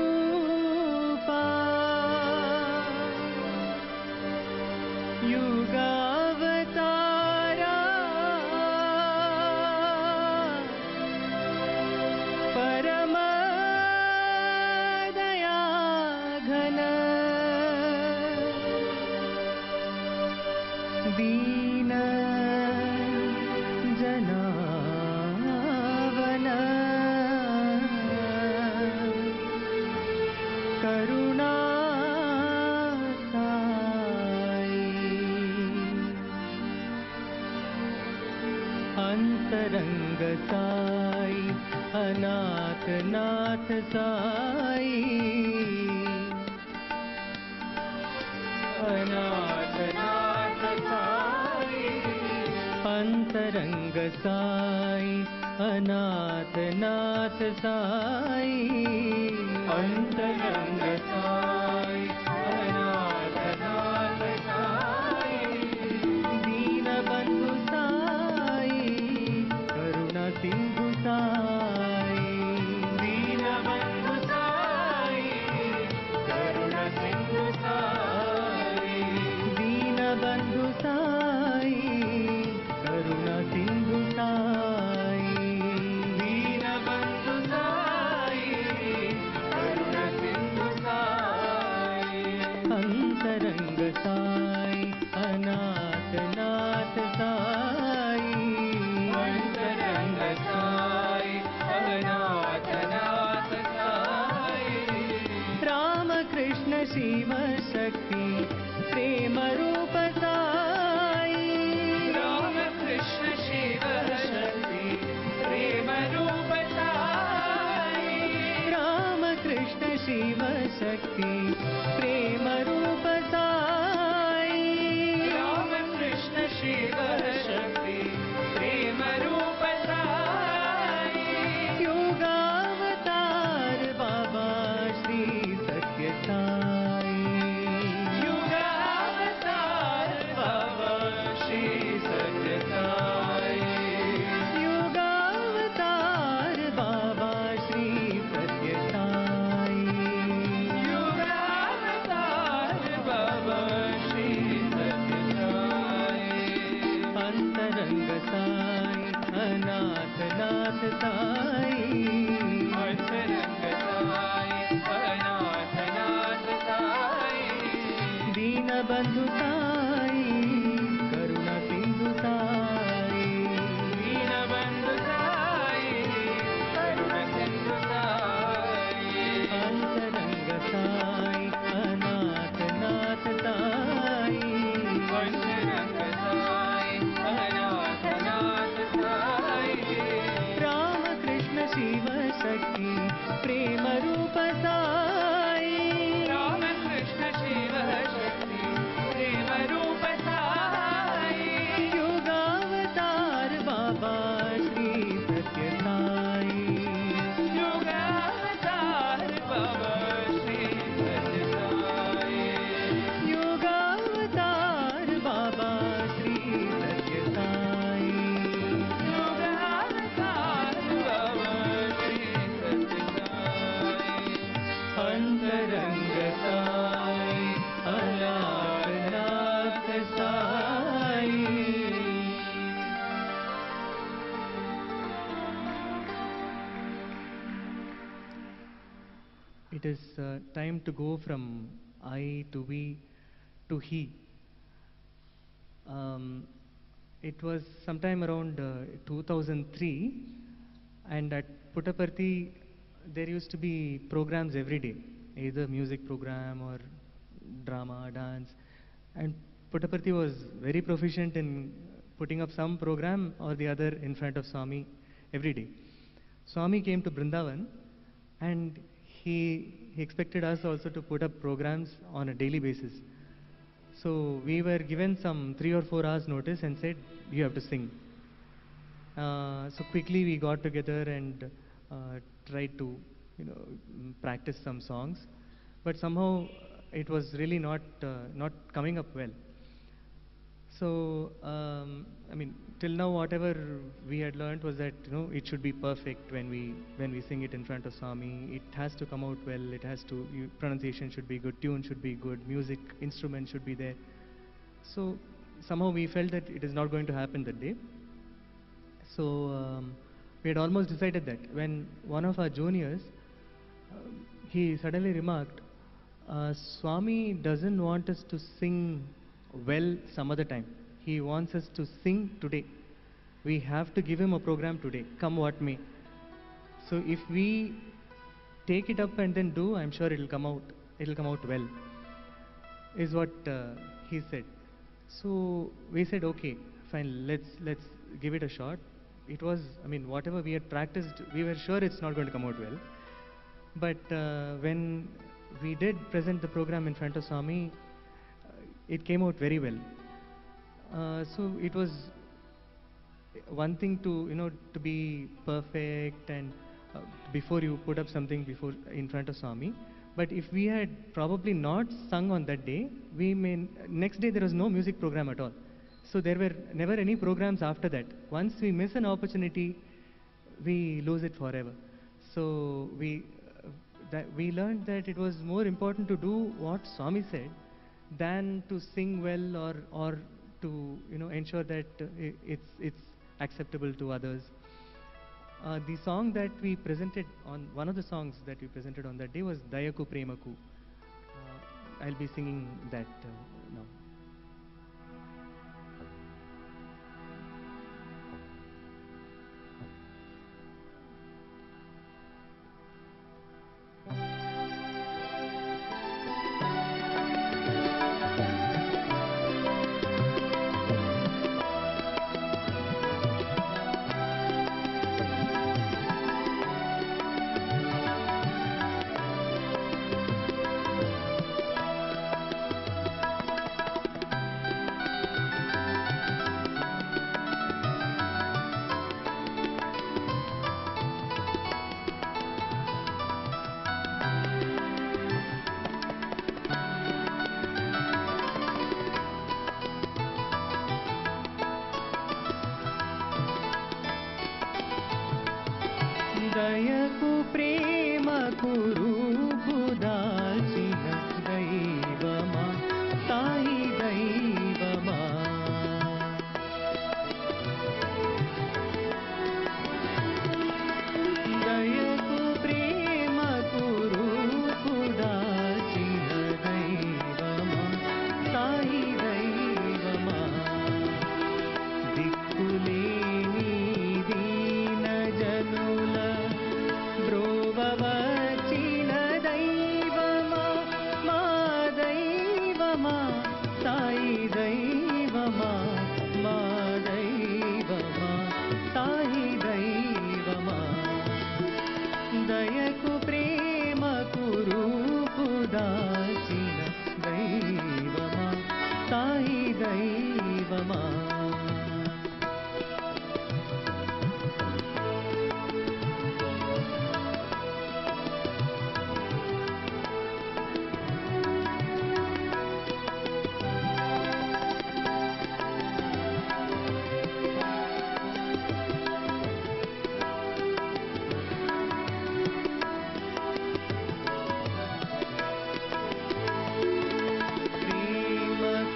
दिव्यस्वरूपा युगावतारा परमदयाघन दीन जनावन करुणा अंतरंग साई अनाथ नाथ साई अनाथ नाथ साई अंतरंग साई अनाथ नाथ साई अंतरंग साई अनाथ नाथ साई दीन बंधु साई करुणा सिंधु साई दीन बंधु साई करुणा सिंधु साई दीन बंधु साई करुणा सिंधु साई दीन बंधु साई करुणा सिंधु साई अंतरंग साई अनाथ नाथ साई अंतरंग साई अनाथ नाथ साई राम कृष्ण शिव शक्ति प्रेम रूप साई राम कृष्ण शिव शक्ति प्रेम रूप साई राम कृष्ण शिव शक्ति प्रेम रूप साई राम कृष्ण शिव शक्ति प्रेम रूप साई युगावतार बाबा श्री सत्य साई युगावतार बाबा श्री सत्य साई युगावतार बाबा श्री सत्य साई युगावतार बाबा श्री सत्य साई अंतरंग साई अनाथ नाथ साई अंतरंग साई अनाथ नाथ साई दीन बंधु साई करुणा सिंधु साई दीन बंधु साई करुणा सिंधु साई अंतरंग साई अनाथ नाथ साई अंतरंग साई अनाथ नाथ साई राम कृष्ण शिव शक्ति प्रेम रूप साई राम कृष्ण शिव शक्ति प्रेम रूप साई युगावतार बाबा श्री सत्य साई युगावतार बाबा श्री सत्य साई युगावतार बाबा श्री सत्य साई युगावतार बाबा श्री सत्य साई अंतरंग साई अनाथ नाथ Sai It is time to go from I to we to he. It was sometime around 2003, and at Puttaparthi there used to be programs every day, either music program or drama, dance, and Puttaparthi was very proficient in putting up some program or the other in front of Swami every day. Swami came to Brindavan, and he expected us also to put up programs on a daily basis. So we were given some 3 or 4 hours notice and said, you have to sing. So quickly we got together and tried to, practice some songs. But somehow it was really not coming up well. So, I mean, till now, whatever we had learned was that it should be perfect when we sing it in front of Swami. It has to come out well. It has to pronunciation should be good, tune should be good, music instrument should be there. So somehow we felt that it is not going to happen that day. So we had almost decided that when one of our juniors, he suddenly remarked, Swami doesn't want us to sing well some other time. He wants us to sing today. We have to give him a program today, come what may. So if we take it up and then do, I'm sure it'll come out well, is what he said. So we said, okay, fine, let's give it a shot. It was, I mean, whatever we had practiced, we were sure it's not going to come out well. But when we did present the program in front of Swami, it came out very well. So it was one thing to to be perfect and before you put up something in front of Swami. But if we had probably not sung on that day, next day there was no music program at all. So there were never any programs after that. Once we miss an opportunity, we lose it forever. So we learned that it was more important to do what Swami said than to sing well or to ensure that it's acceptable to others. The song that we presented one of the songs that we presented on that day was Dayaku Premaku. I'll be singing that now. దయకు ప్రేమకు రూపు దాల్చిన దైవమా సాయి దైవమా దయకు ప్రేమకు రూపు దాల్చిన దైవమా సాయి దైవమా దిక్కులేని దీన జనుల బ్రోవవచిన దైవమా మా దైవమా సాయి దైవమా మా దైవమా సాయి దైవమా దయకు ప్రేమకు రూపు దాచిన దైవమా సాయి దైవమా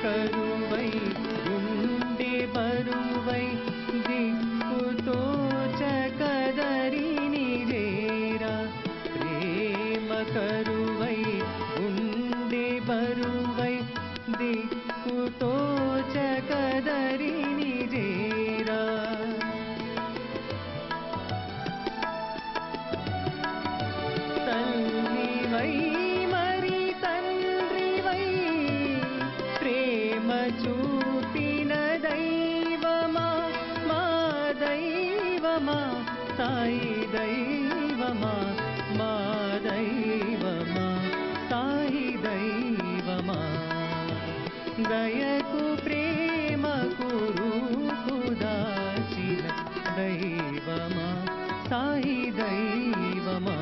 కరువై గుండె బరువై దిక్కుతో చకదరిని చేరా ప్రేమ కరువై గుండె బరువై దిక్కుతో చకదరిని చేరా తల్లివై మరి తండ్రివై ప్రేమ చూపిన దైవమా మా దైవమా సాయి దైవమా మా దైవమా సాయి దైవమా దయకు ప్రేమకు రూపు దాచిన దైవమా సాయి దైవమా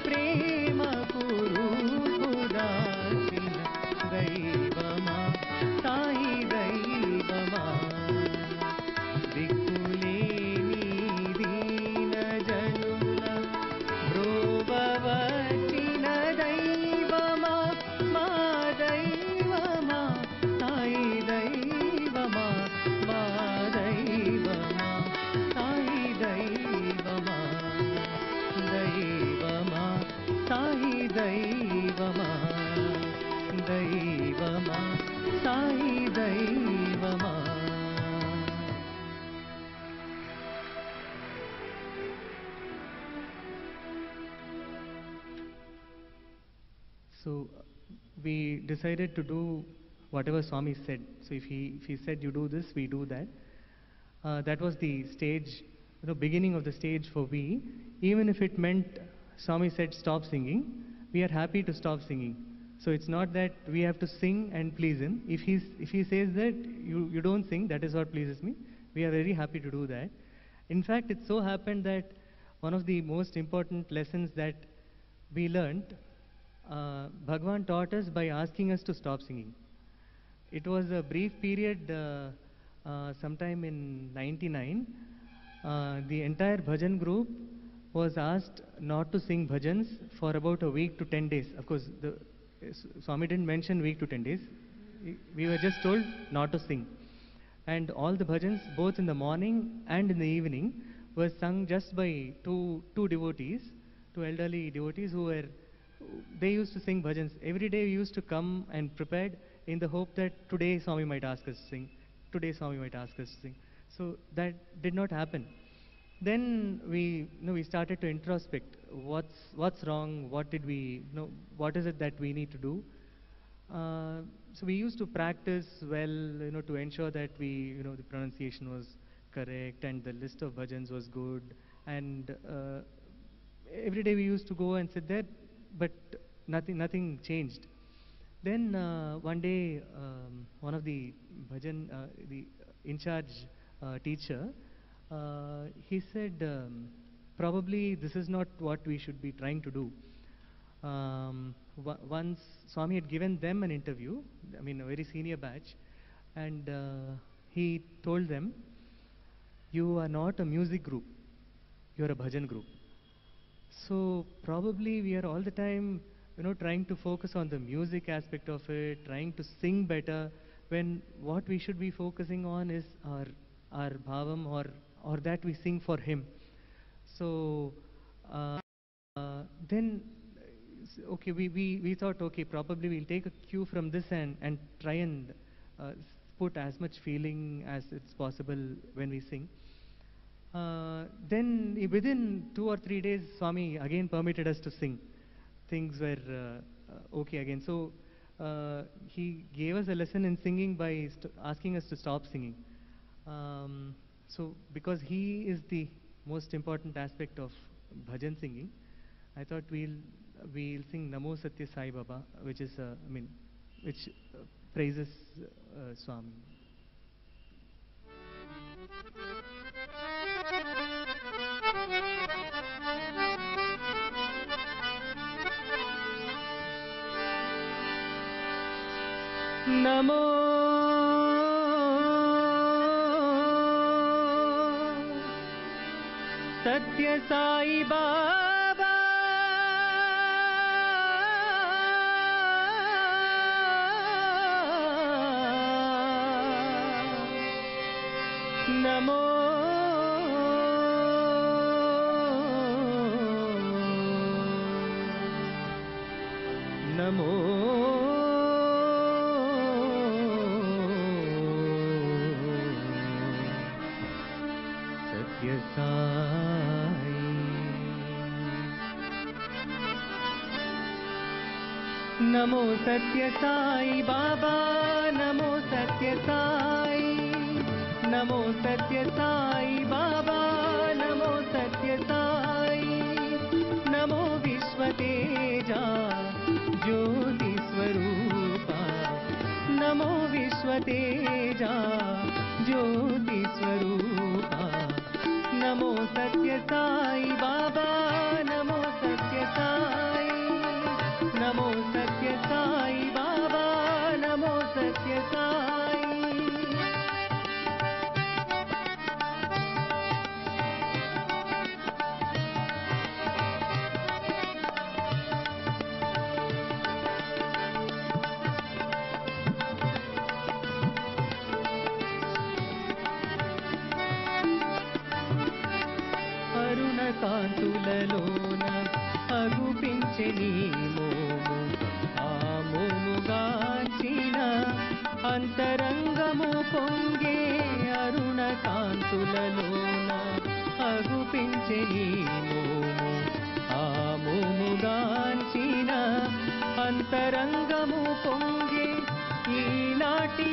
ప్రేమకు రూపు దాచిన దైవమా సాయి దైవమా దిక్కులేని దీన జనుల బ్రోవవచిన దైవమా మా దైవమా సాయి దైవమా మా దైవమా సాయి దైవమా దైవమా సాయి దైవమా దైవమా సాయి దైవమా So we decided to do whatever Swami said. So if he said you do this, we do that. That was the stage, beginning of the stage for we. Even if it meant Swami said stop singing, we are happy to stop singing. So it's not that we have to sing and please him. If he says that you don't sing, that is what pleases me. We are very happy to do that. In fact, it so happened that one of the most important lessons that we learnt, Bhagwan taught us by asking us to stop singing. It was a brief period, sometime in 99. The entire bhajan group was asked not to sing bhajans for about a week to 10 days. Of course, Swami didn't mention week to 10 days. We were just told not to sing. And all the bhajans, both in the morning and in the evening, were sung just by two devotees, two elderly devotees they used to sing bhajans. Every day we used to come and prepared in the hope that today Swami might ask us to sing. Today Swami might ask us to sing. So that did not happen. Then we started to introspect. What's wrong? What did we what is it that we need to do? So we used to practice well, to ensure that the pronunciation was correct and the list of bhajans was good. And every day we used to go and sit there, but nothing changed. Then one day, one of the bhajan, the in charge teacher, he said, probably this is not what we should be trying to do. Once Swami had given them an interview, I mean a very senior batch, and he told them, you are not a music group, you are a bhajan group. So probably we are all the time, trying to focus on the music aspect of it, trying to sing better, when what we should be focusing on is our bhavam, or that we sing for him. So then, okay, we thought, okay, probably we'll take a cue from this and try and put as much feeling as it's possible when we sing. Then within 2 or 3 days, Swami again permitted us to sing. Things were okay again. So he gave us a lesson in singing by asking us to stop singing. So because he is the most important aspect of bhajan singing, I thought we'll sing Namo Satya Sai Baba, which is which praises Swami. नमो सत्य साई बाबा नमो नमो सत्य साई नमो सत्य साई बाबा नमो सत्य साई नमो सत्य साई बाबा नमो सत्य साई नमो विश्व तेजा ज्योति स्वरूपा नमो विश्व तेजा ज्योति स्वरूपा नमो सत्य साई बाबा नमो सत्य साई ఆగుపించే నీ మోము ఆ మోముగాంచిన అంతరంగము పొంగే అరుణ కాంతులలోన అగుపించే నీ మోము ఆ మోముగాంచిన అంతరంగము పొంగే ఈనాటి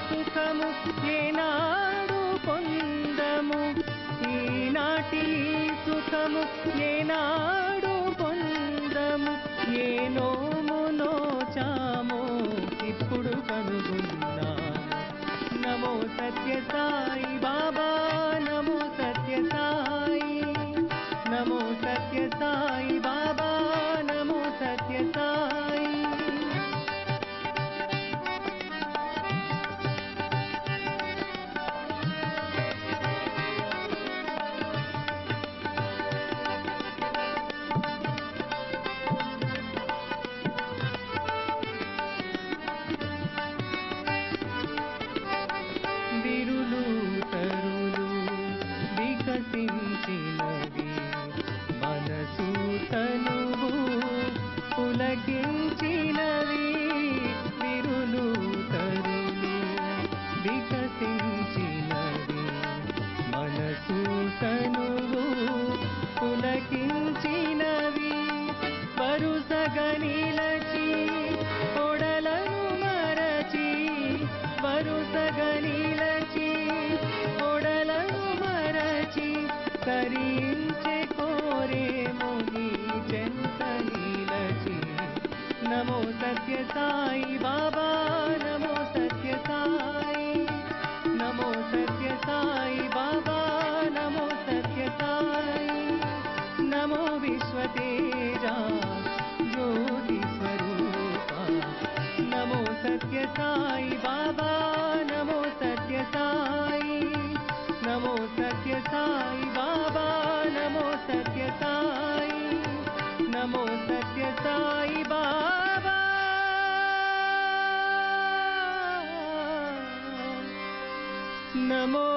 సుఖము ఏనాడు పొందము ఈనాటి సుఖము ఏనాడు పొందము ఏ నోము నోచామో ఇప్పుడు కనుగొన్నాము నమో సత్య సాయి బాబా నమో సత్య సాయి నమో సత్య సాయి బాబా నమో సత్య సాయి విరులు తరులు వికసించినవి మనసు తనువు పులకించినవి విరులు తరులు వికసించినవి మనసు తనువు పులకించినవి వరుసగా నిలచి ఒడలను మరచి వరుసగా నిలచి ఒడలను మరచి కరించే కోరేమో నీ చెంత నిలచి నమో సత్య సాయి బాబా నమో సత్య సాయి నమో సత్య సాయి బాబా నమో సత్య సాయి నమో విశ్వతేజా జ్యోతి స్వరూప నమో సత్య సాయి బాబా నమో సత్య సాయి నమో సత్య సాయి బాబా నమో సత్య సాయి నమో సత్య సాయి బాబా నమో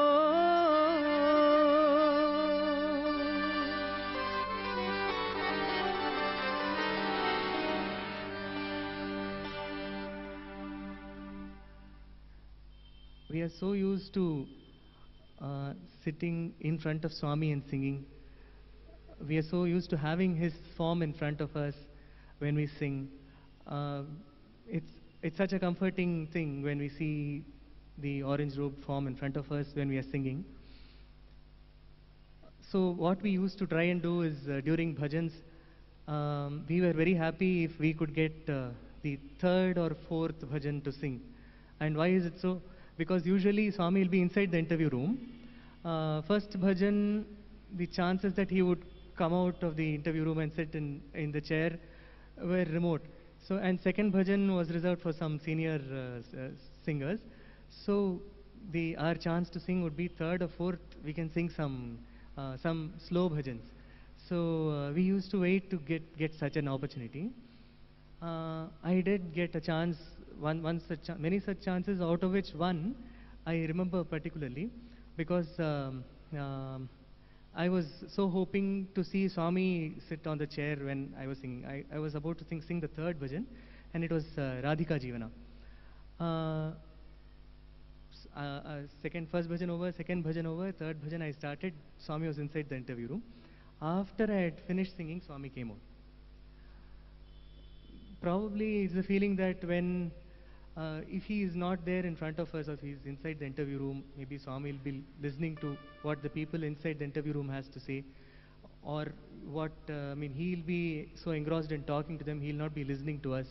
We are so used to sitting in front of Swami and singing. We are so used to having his form in front of us when we sing. Uh, it's such a comforting thing when we see the orange robe form in front of us when we are singing. So what we used to try and do is during bhajans, we were very happy if we could get the third or fourth bhajan to sing. And why is it so? Because usually Swami will be inside the interview room. First bhajan, the chances that he would come out of the interview room and sit in the chair were remote. So, and second bhajan was reserved for some senior singers. So, our chance to sing would be third or fourth. We can sing some slow bhajans. So, we used to wait to get such an opportunity. I did get a chance, many such chances, out of which one I remember particularly because I was so hoping to see Swami sit on the chair when I was singing. I was about to sing the third bhajan, and it was Radhika Jivana. First bhajan over, second bhajan over, third bhajan I started. Swami was inside the interview room. After I had finished singing, Swami came out. Probably it's the feeling that when if he is not there in front of us, or if he is inside the interview room, maybe Swami will be listening to what the people inside the interview room has to say, or what he'll be so engrossed in talking to them, he'll not be listening to us.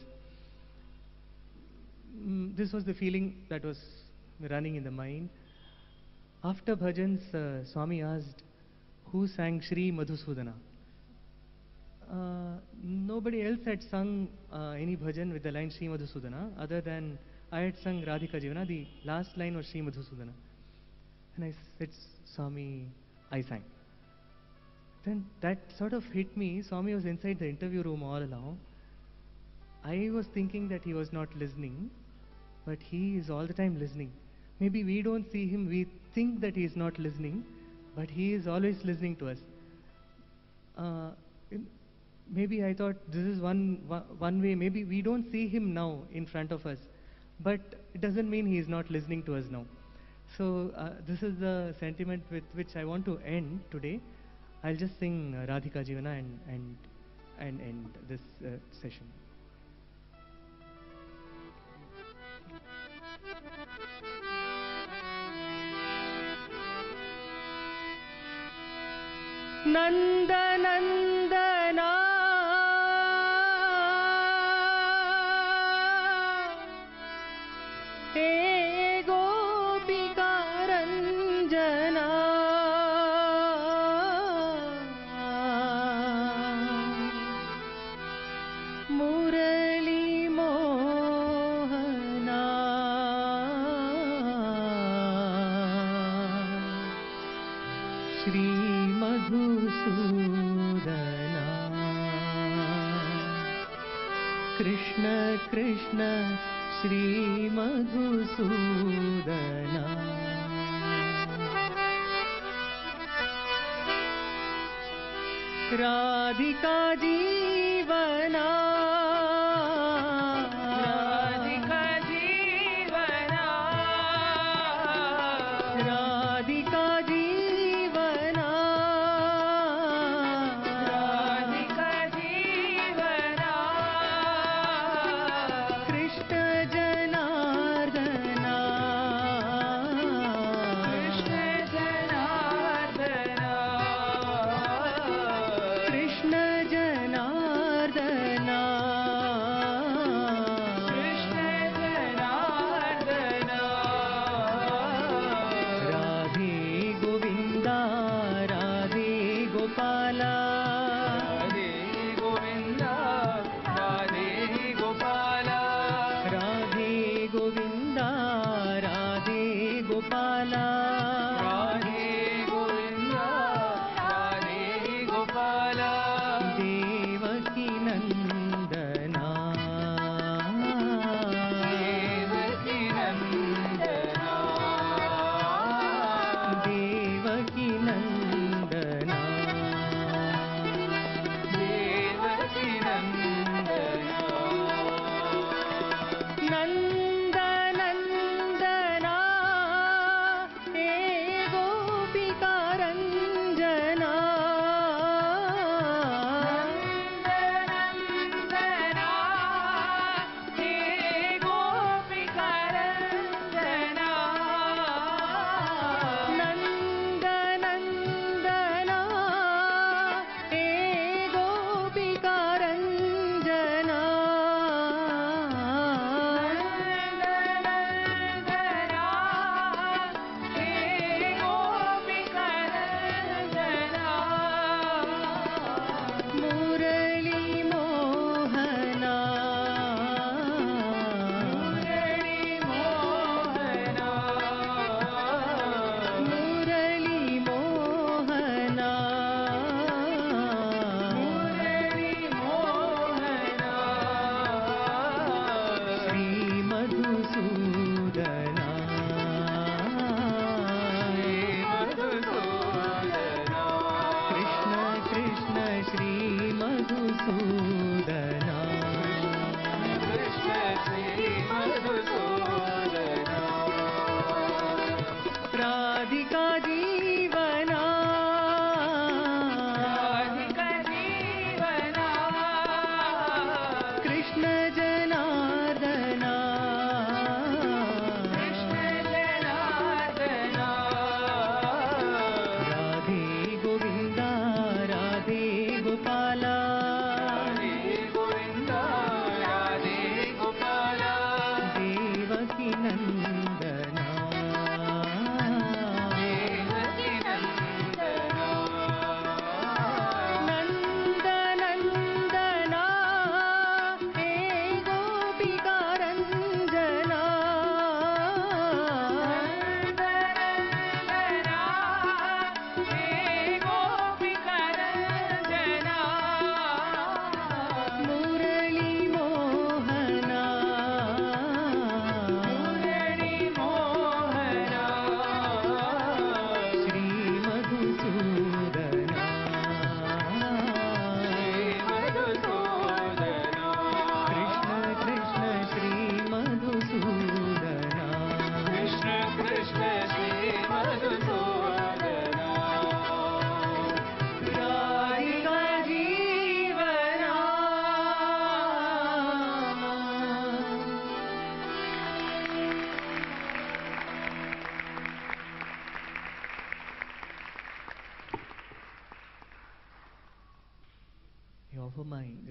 This was the feeling that was running in the mind. After bhajans, Swami asked, who sang Shri Madhusudana? Nobody else had sung any bhajan with the line Shri Madhusudana other than I had sung Radhika Jivana. The last line was Shri Madhusudana. And I said, Swami, I sang. Then that sort of hit me. Swami was inside the interview room all along. I was thinking that he was not listening, but he is all the time listening. Maybe we don't see him, we think that he is not listening, but he is always listening to us. maybe I thought this is one way. Maybe we don't see him now in front of us, but it doesn't mean he is not listening to us now. So this is the sentiment with which I want to end today. I'll just sing Radhika Jivana and end this session. Nanda Nandana He Gopika Ranjana Murali Mohana Shri Madhusudana Krishna Krishna Shri Madhusudana Radhika Jivana Radhika Jivana Radhika Jivana Radhika Jivana Krishna Janardana Krishna Janardana Krishna Janardana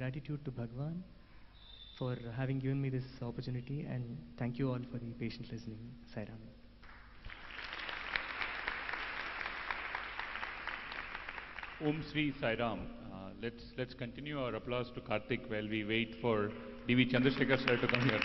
gratitude to Bhagwan for having given me this opportunity, and thank you all for the patient listening. Sai Ram. Om Sri Sai Ram. Let's continue our applause to Karthik while we wait for D.V. Chandrasekhar sir to come here.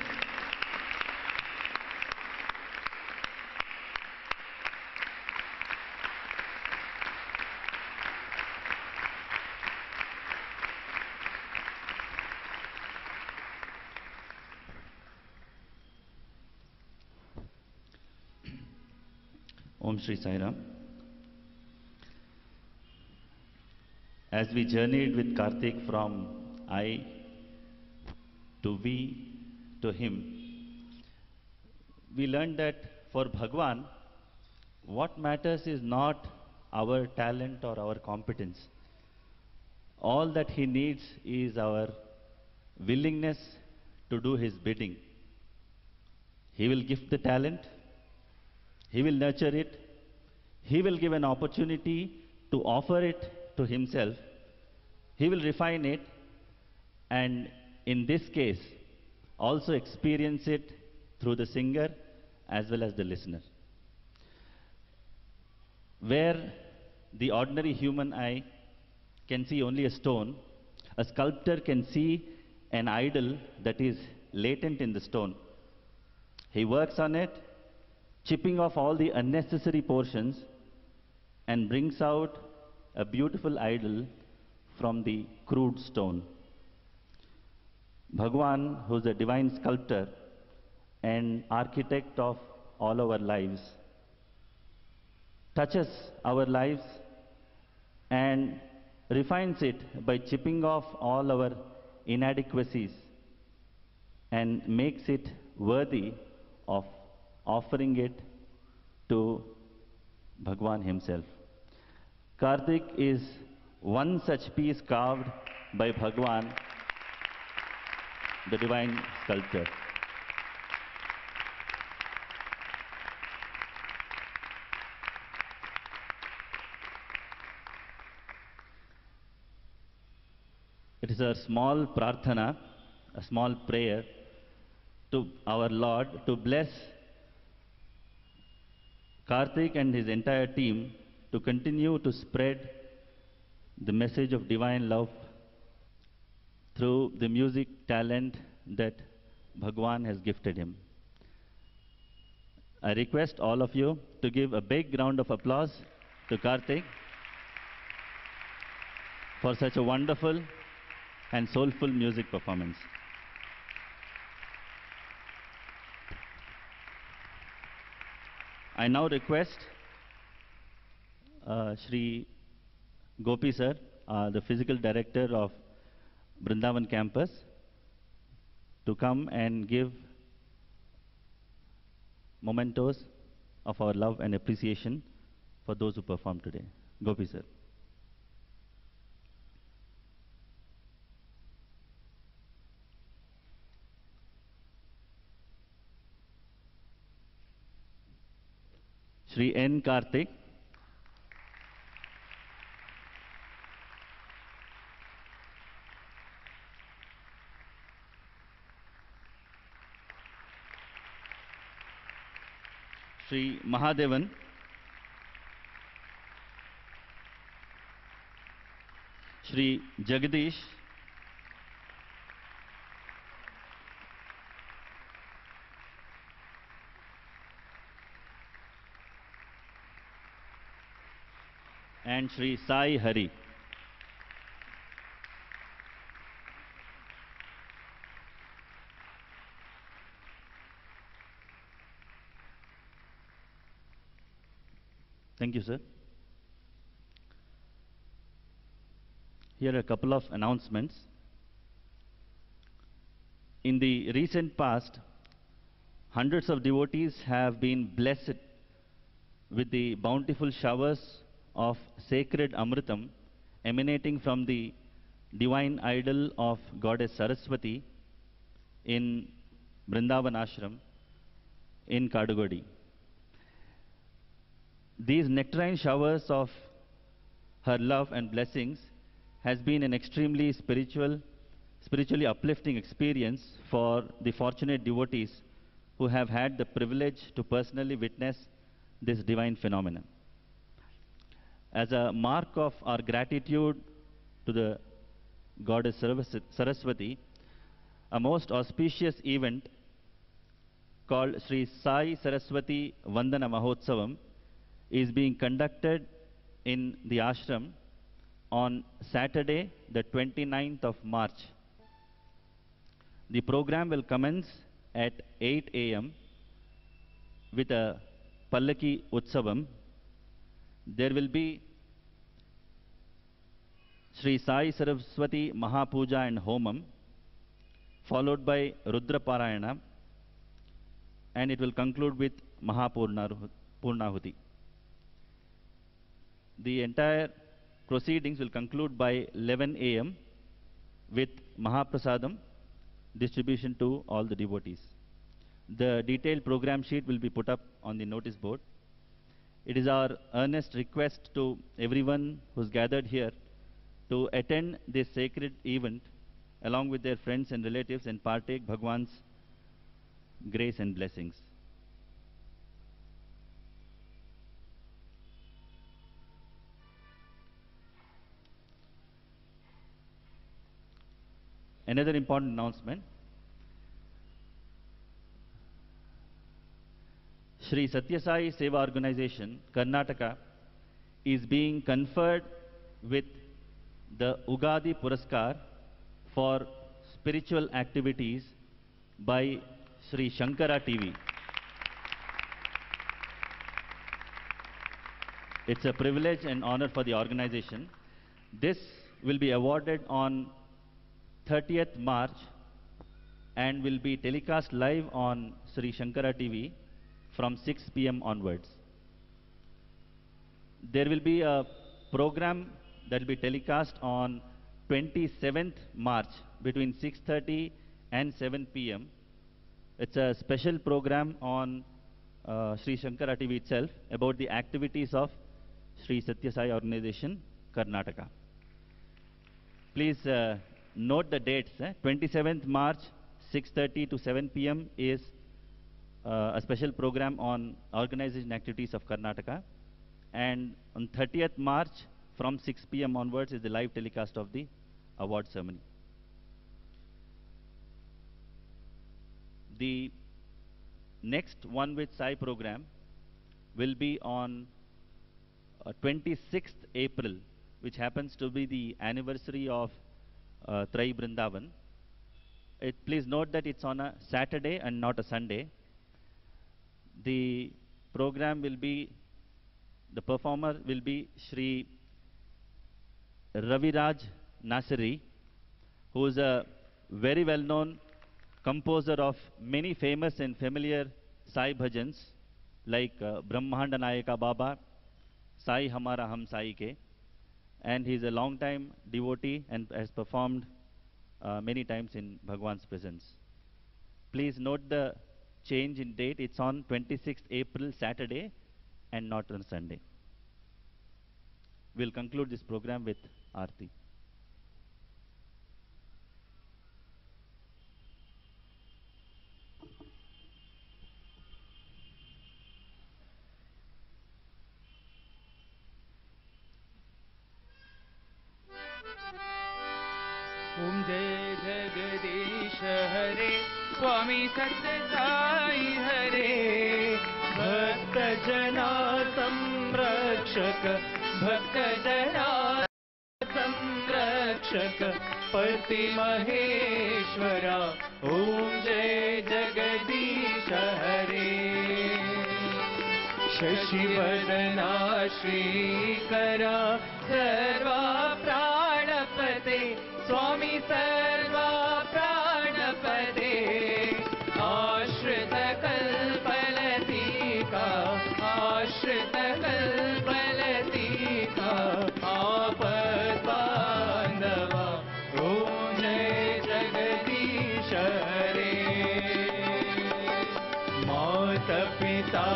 Om Shri Sai Ram. As we journeyed with Karthik from I to we to him, we learned that for Bhagwan, what matters is not our talent or our competence. All that he needs is our willingness to do his bidding. He will give the talent, he will nurture it, he will give an opportunity to offer it to himself, he will refine it, and in this case also experience it through the singer as well as the listener. Where the ordinary human eye can see only a stone, a sculptor can see an idol that is latent in the stone. He works on it, chipping off all the unnecessary portions, and brings out a beautiful idol from the crude stone. Bhagwan, who is a divine sculptor and architect of all our lives, touches our lives and refines it by chipping off all our inadequacies and makes it worthy of offering it to Bhagwan himself. Karthik is one such piece carved by Bhagwan, the divine sculptor. It is a small prarthana, a small prayer to our Lord to bless Karthik and his entire team to continue to spread the message of divine love through the music talent that Bhagwan has gifted him. I request all of you to give a big round of applause to Karthik for such a wonderful and soulful music performance. I now request Shri Gopi sir, the physical director of Brindavan campus, to come and give mementos of our love and appreciation for those who performed today. Gopi sir. Shri N. Karthik. Shri Mahadevan. Shri Jagdish. And Shri Sai Hari. Thank you, sir. Here are a couple of announcements. In the recent past, hundreds of devotees have been blessed with the bountiful showers of sacred Amritam emanating from the divine idol of Goddess Saraswati in Brindavan Ashram in Kadugodi. These nectarine showers of her love and blessings has been an extremely spiritual spiritually uplifting experience for the fortunate devotees who have had the privilege to personally witness this divine phenomenon. As a mark of our gratitude to the goddess Saraswati, a most auspicious event called Sri Sai Saraswati Vandana Mahotsavam is being conducted in the ashram on Saturday, the 29th of March. The program will commence at 8 a.m. with a Pallaki Utsavam. There will be Sri Sai Saraswati Mahapuja and Homam, followed by Rudra Parayana, and it will conclude with Mahapurnahuti. The entire proceedings will conclude by 11 a.m. with Mahaprasadam distribution to all the devotees. The detailed program sheet will be put up on the notice board. It is our earnest request to everyone who's gathered here to attend this sacred event along with their friends and relatives and partake Bhagwan's grace and blessings. Another important announcement. Sri Satya Sai Seva Organization, Karnataka, is being conferred with the Ugadi Puraskar for spiritual activities by Sri Shankara TV. It's a privilege and honor for the organization. This will be awarded on 30th March and will be telecast live on Sri Shankara TV from 6 p.m. onwards. There will be a program that will be telecast on 27th March between 6:30 and 7 p.m. It's a special program on Sri Shankara TV itself about the activities of Sri Satya Sai Organization, Karnataka. Please note the dates. 27th March, 6:30 to 7 p.m. is a special program on organization activities of Karnataka. And on 30th March, from 6 p.m. onwards, is the live telecast of the award ceremony. The next One with Sai program will be on 26th April, which happens to be the anniversary of Trai Brindavan. Please note that it's on a Saturday and not a Sunday. The program will be, the performer will be Shri Raviraj Nasiri, who is a very well-known composer of many famous and familiar Sai bhajans like Brahmahanda Nayaka Baba, Sai Hamara Hum Sai Ke, and he is a long-time devotee and has performed many times in Bhagwan's presence. Please note the change in date. It's on 26th April, Saturday, and not on Sunday. We'll conclude this program with Aarti. ओम जय जगदीश हरे स्वामी सत्य साई हरे भक्त जना संरक्षक भक्त जना संरक्षक पति महेश्वरा ओम जय जगदीश हरे शशिवदना श्रीकरा सर्वा प्राणपते स्वामी सर्वा प्राणपते आश्रित कल्पलतिका आश्रित कल्पलतिका आपद्बान्धवा ॐ जय जगदीश हरे माता पिता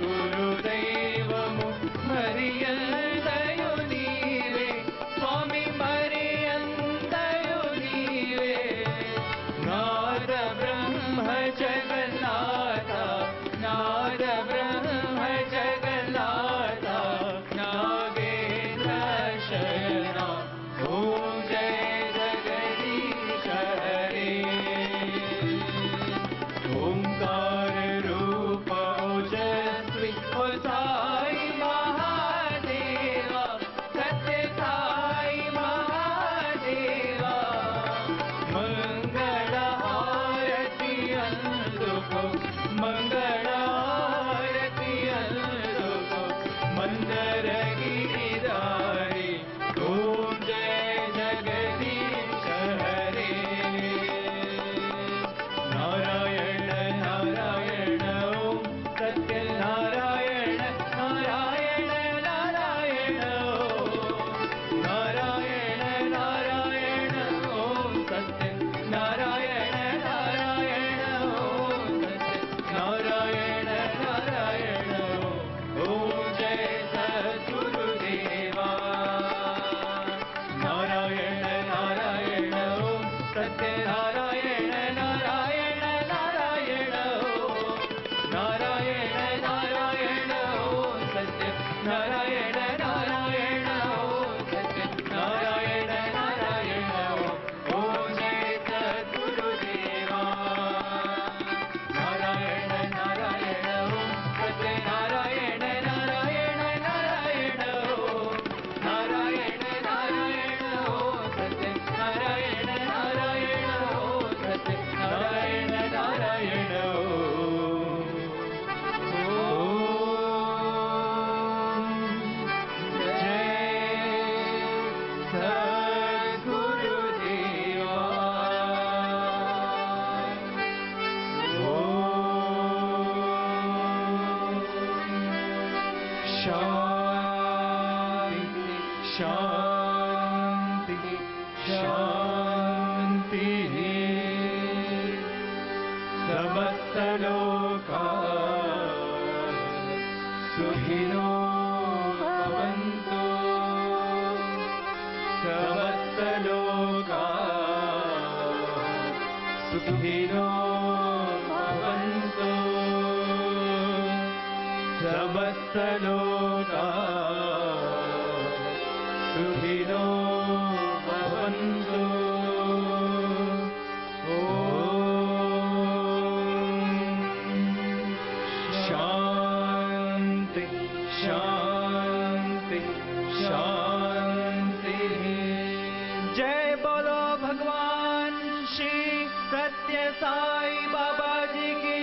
गुरुदैवमु हरियल्दयु नीवे शांति शांति समस्त लोका सुखिनो भवन्तु समस्त लोका सुखिनो भवन्तु समस्त लोका सुखिनो भवन्तु शांति शांति शांति जय बोलो भगवान श्री सत्य साई बाबा जी की